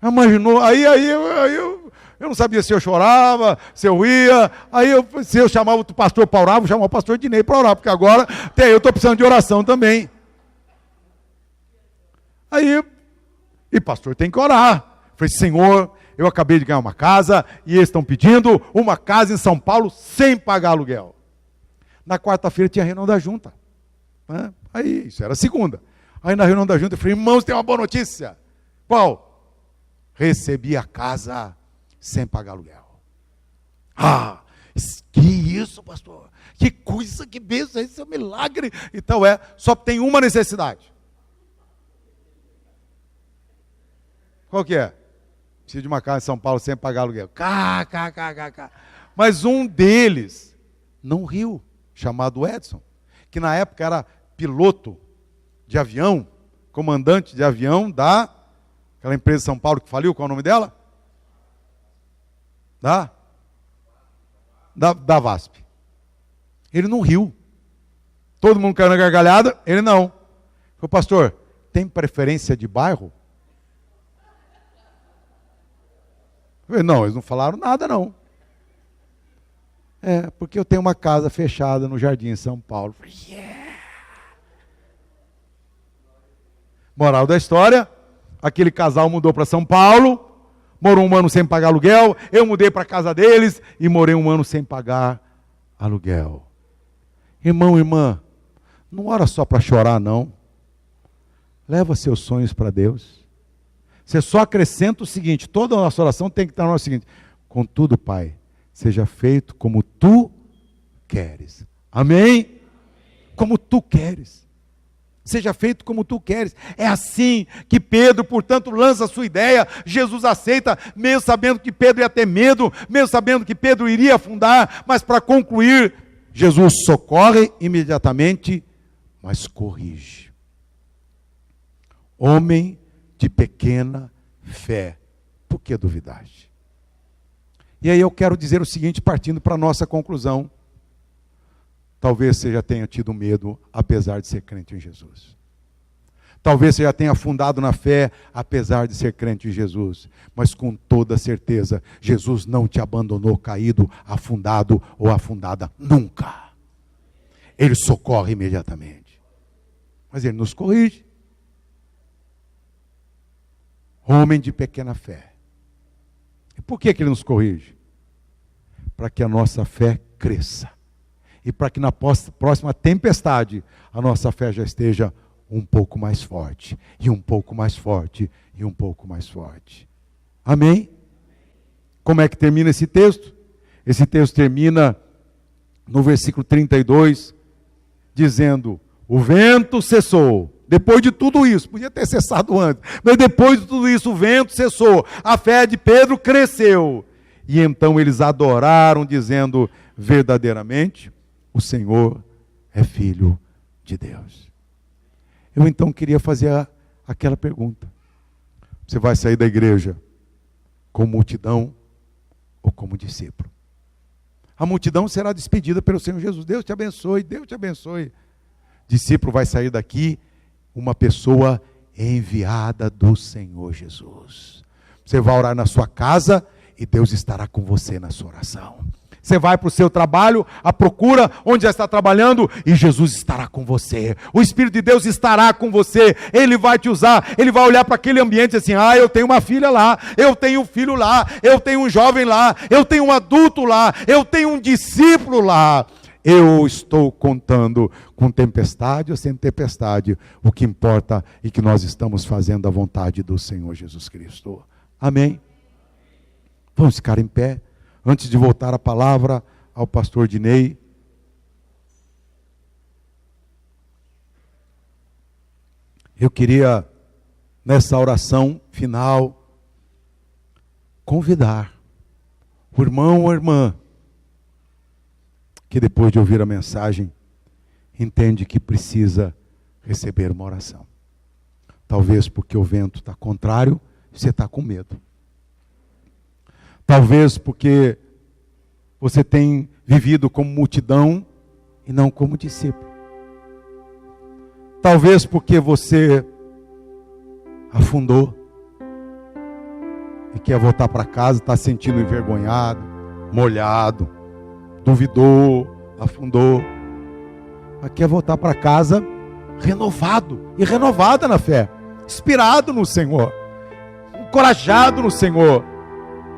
Imaginou? Aí eu não sabia se eu chorava, se eu ia. Se eu chamava o pastor para orar, vou chamar o pastor Dinei para orar, porque agora até eu estou precisando de oração também. E pastor tem que orar. Falei, Senhor, eu acabei de ganhar uma casa e eles estão pedindo uma casa em São Paulo sem pagar aluguel. Na quarta-feira tinha a reunião da junta. Aí, isso era segunda. Aí na reunião da junta eu falei, irmãos, tem uma boa notícia. Qual? Recebi a casa sem pagar aluguel. Ah, que isso, pastor? Que coisa, que bênção, esse é um milagre. Então só tem uma necessidade. Qual que é? Preciso de uma casa em São Paulo sem pagar aluguel. Mas um deles não riu, chamado Edson, que na época era piloto de avião, comandante de avião aquela empresa de São Paulo que faliu, qual é o nome dela? Da VASP. Ele não riu. Todo mundo caiu na gargalhada, ele não. Falei, pastor, tem preferência de bairro? Não, eles não falaram nada, não. Porque eu tenho uma casa fechada no Jardim, em São Paulo. Yeah. Moral da história, aquele casal mudou para São Paulo, morou um ano sem pagar aluguel, eu mudei para a casa deles e morei um ano sem pagar aluguel. Irmão, irmã, não ora só para chorar, não. Leva seus sonhos para Deus. Você só acrescenta o seguinte, toda a nossa oração tem que estar no seguinte, contudo, Pai, seja feito como Tu queres. Amém? Como Tu queres. Seja feito como Tu queres. É assim que Pedro, portanto, lança a sua ideia, Jesus aceita, mesmo sabendo que Pedro ia ter medo, mesmo sabendo que Pedro iria afundar, mas para concluir, Jesus socorre imediatamente, mas corrige. Homem de pequena fé, por que duvidaste? E aí eu quero dizer o seguinte, partindo para a nossa conclusão. Talvez você já tenha tido medo, apesar de ser crente em Jesus. Talvez você já tenha afundado na fé, apesar de ser crente em Jesus. Mas com toda certeza, Jesus não te abandonou caído, afundado ou afundada. Nunca. Ele socorre imediatamente. Mas Ele nos corrige. Homem de pequena fé. E por que Ele nos corrige? Para que a nossa fé cresça. E para que na próxima tempestade, a nossa fé já esteja um pouco mais forte, e um pouco mais forte, e um pouco mais forte. Amém? Como é que termina esse texto? Esse texto termina no versículo 32, dizendo: o vento cessou. Depois de tudo isso, podia ter cessado antes, mas depois de tudo isso, o vento cessou. A fé de Pedro cresceu. E então eles adoraram, dizendo: verdadeiramente, o Senhor é Filho de Deus. Eu então queria fazer aquela pergunta: você vai sair da igreja como multidão ou como discípulo? A multidão será despedida pelo Senhor Jesus. Deus te abençoe, Deus te abençoe. Discípulo vai sair daqui uma pessoa enviada do Senhor Jesus. Você vai orar na sua casa e Deus estará com você na sua oração. Você vai para o seu trabalho, à procura onde já está trabalhando, e Jesus estará com você. O Espírito de Deus estará com você. Ele vai te usar. Ele vai olhar para aquele ambiente assim: ah, eu tenho uma filha lá, eu tenho um filho lá, eu tenho um jovem lá, eu tenho um adulto lá, eu tenho um discípulo lá. Eu estou contando com tempestade ou sem tempestade. O que importa é que nós estamos fazendo a vontade do Senhor Jesus Cristo. Amém? Vamos ficar em pé. Antes de voltar a palavra ao pastor Dinei, eu queria, nessa oração final, convidar o irmão ou a irmã que depois de ouvir a mensagem, entende que precisa receber uma oração. Talvez porque o vento está contrário, você está com medo. Talvez porque você tem vivido como multidão e não como discípulo. Talvez porque você afundou e quer voltar para casa, está se sentindo envergonhado, molhado, duvidou, afundou, mas quer voltar para casa renovado e renovada na fé, inspirado no Senhor, encorajado no Senhor.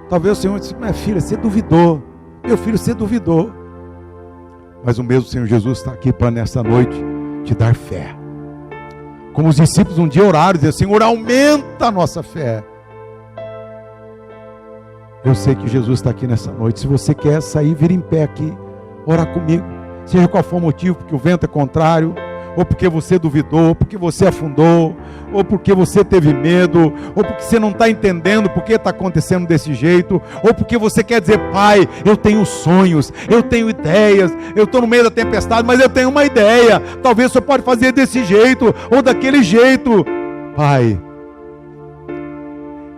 Talvez o Senhor disse: minha filha, você duvidou, meu filho, você duvidou, mas o mesmo Senhor Jesus está aqui para nessa noite te dar fé, como os discípulos um dia oraram, dizer: Senhor, aumenta a nossa fé. Eu sei que Jesus está aqui nessa noite. Se você quer sair, vira em pé aqui, orar comigo, seja qual for o motivo, porque o vento é contrário, ou porque você duvidou, ou porque você afundou, ou porque você teve medo, ou porque você não está entendendo porque está acontecendo desse jeito, ou porque você quer dizer: Pai, eu tenho sonhos, eu tenho ideias, eu estou no meio da tempestade, mas eu tenho uma ideia, talvez você pode fazer desse jeito, ou daquele jeito. Pai,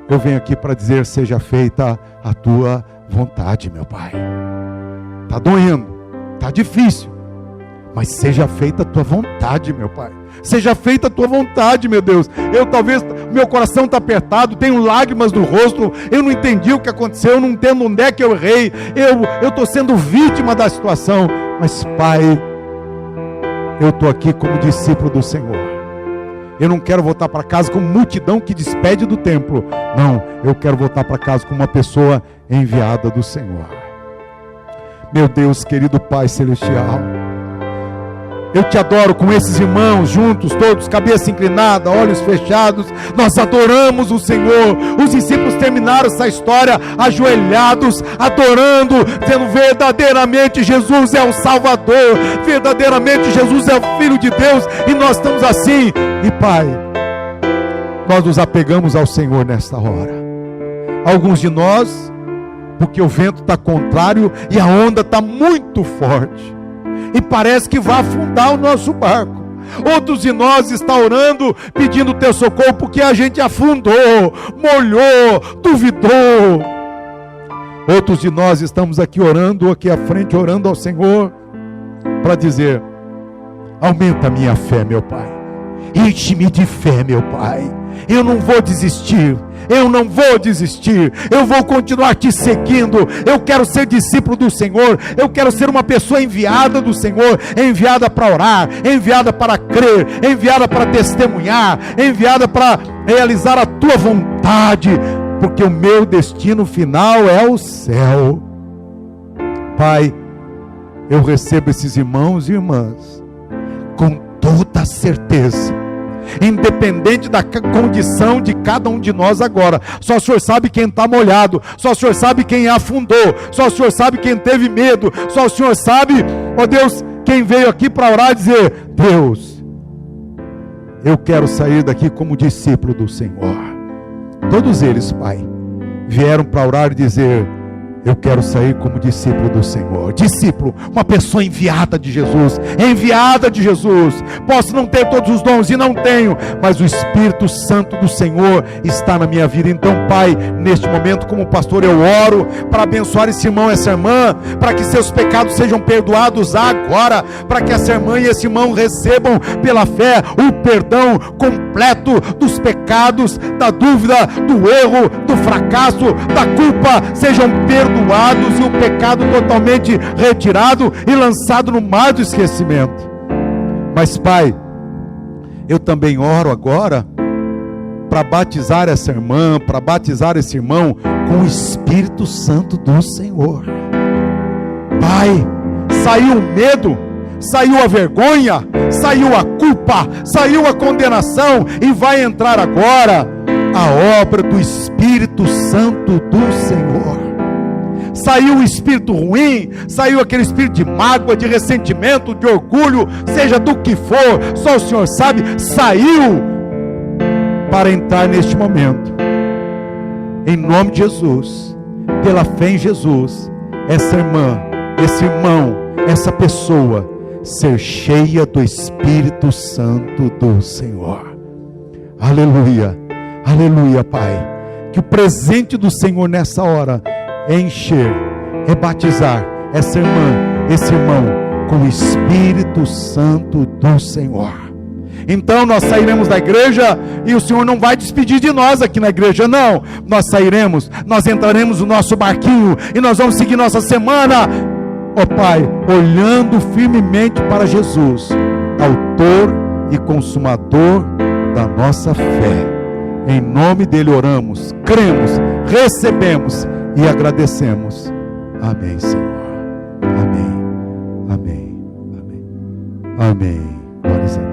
eu venho aqui para dizer: seja feita a tua vontade, meu Pai. Está doendo, está difícil, mas seja feita a tua vontade, meu Pai. Seja feita a tua vontade, meu Deus. Eu talvez, meu coração está apertado, tenho lágrimas no rosto, eu não entendi o que aconteceu, eu não entendo onde é que eu errei, eu estou sendo vítima da situação, mas Pai, eu estou aqui como discípulo do Senhor. Eu não quero voltar para casa como multidão que despede do templo. Não, eu quero voltar para casa como uma pessoa enviada do Senhor. Meu Deus, querido Pai Celestial, eu te adoro com esses irmãos juntos, todos, cabeça inclinada, olhos fechados. Nós adoramos o Senhor. Os discípulos terminaram essa história ajoelhados, adorando, dizendo: verdadeiramente Jesus é o Salvador, verdadeiramente Jesus é o Filho de Deus. E nós estamos assim. E Pai, nós nos apegamos ao Senhor nesta hora. Alguns de nós, porque o vento está contrário e a onda está muito forte, e parece que vai afundar o nosso barco. Outros de nós estão orando, pedindo o teu socorro, porque a gente afundou, molhou, duvidou. Outros de nós estamos aqui orando, aqui à frente, orando ao Senhor, para dizer: aumenta a minha fé, meu Pai. Enche-me de fé, meu Pai. Eu não vou desistir. Eu não vou desistir. Eu vou continuar te seguindo. Eu quero ser discípulo do Senhor. Eu quero ser uma pessoa enviada do Senhor, enviada para orar, enviada para crer, enviada para testemunhar, enviada para realizar a tua vontade, porque o meu destino final é o céu. Pai, eu recebo esses irmãos e irmãs com toda a certeza, independente da condição de cada um de nós agora. Só o Senhor sabe quem está molhado, só o Senhor sabe quem afundou, só o Senhor sabe quem teve medo, só o Senhor sabe, ó Deus, quem veio aqui para orar e dizer: Deus, eu quero sair daqui como discípulo do Senhor. Todos eles, Pai, vieram para orar e dizer: eu quero sair como discípulo do Senhor. Discípulo, uma pessoa enviada de Jesus. Enviada de Jesus. Posso não ter todos os dons, e não tenho, mas o Espírito Santo do Senhor está na minha vida. Então, Pai, neste momento, como pastor, eu oro para abençoar esse irmão e essa irmã, para que seus pecados sejam perdoados agora, para que essa irmã e esse irmão recebam pela fé o perdão completo dos pecados, da dúvida, do erro, do fracasso, da culpa, sejam perdoados e o pecado totalmente retirado e lançado no mar do esquecimento. Mas, Pai, eu também oro agora para batizar essa irmã, para batizar esse irmão com o Espírito Santo do Senhor. Pai, saiu o medo, saiu a vergonha, saiu a culpa, saiu a condenação, e vai entrar agora a obra do Espírito Santo do Senhor. Saiu o espírito ruim, saiu aquele espírito de mágoa, de ressentimento, de orgulho, seja do que for, só o Senhor sabe, saiu para entrar neste momento. Em nome de Jesus, pela fé em Jesus, essa irmã, esse irmão, essa pessoa ser cheia do Espírito Santo do Senhor. Aleluia, aleluia, Pai. Que o presente do Senhor nessa hora é encher, é batizar essa irmã, esse irmão com o Espírito Santo do Senhor. Então nós sairemos da igreja e o Senhor não vai despedir de nós aqui na igreja, não. Nós sairemos, nós entraremos no nosso barquinho e nós vamos seguir nossa semana, ó Pai, olhando firmemente para Jesus, autor e consumador da nossa fé. Em nome dele oramos, cremos, recebemos e agradecemos. Amém, Senhor. Amém. Amém. Amém. Amém. Glórias a Deus.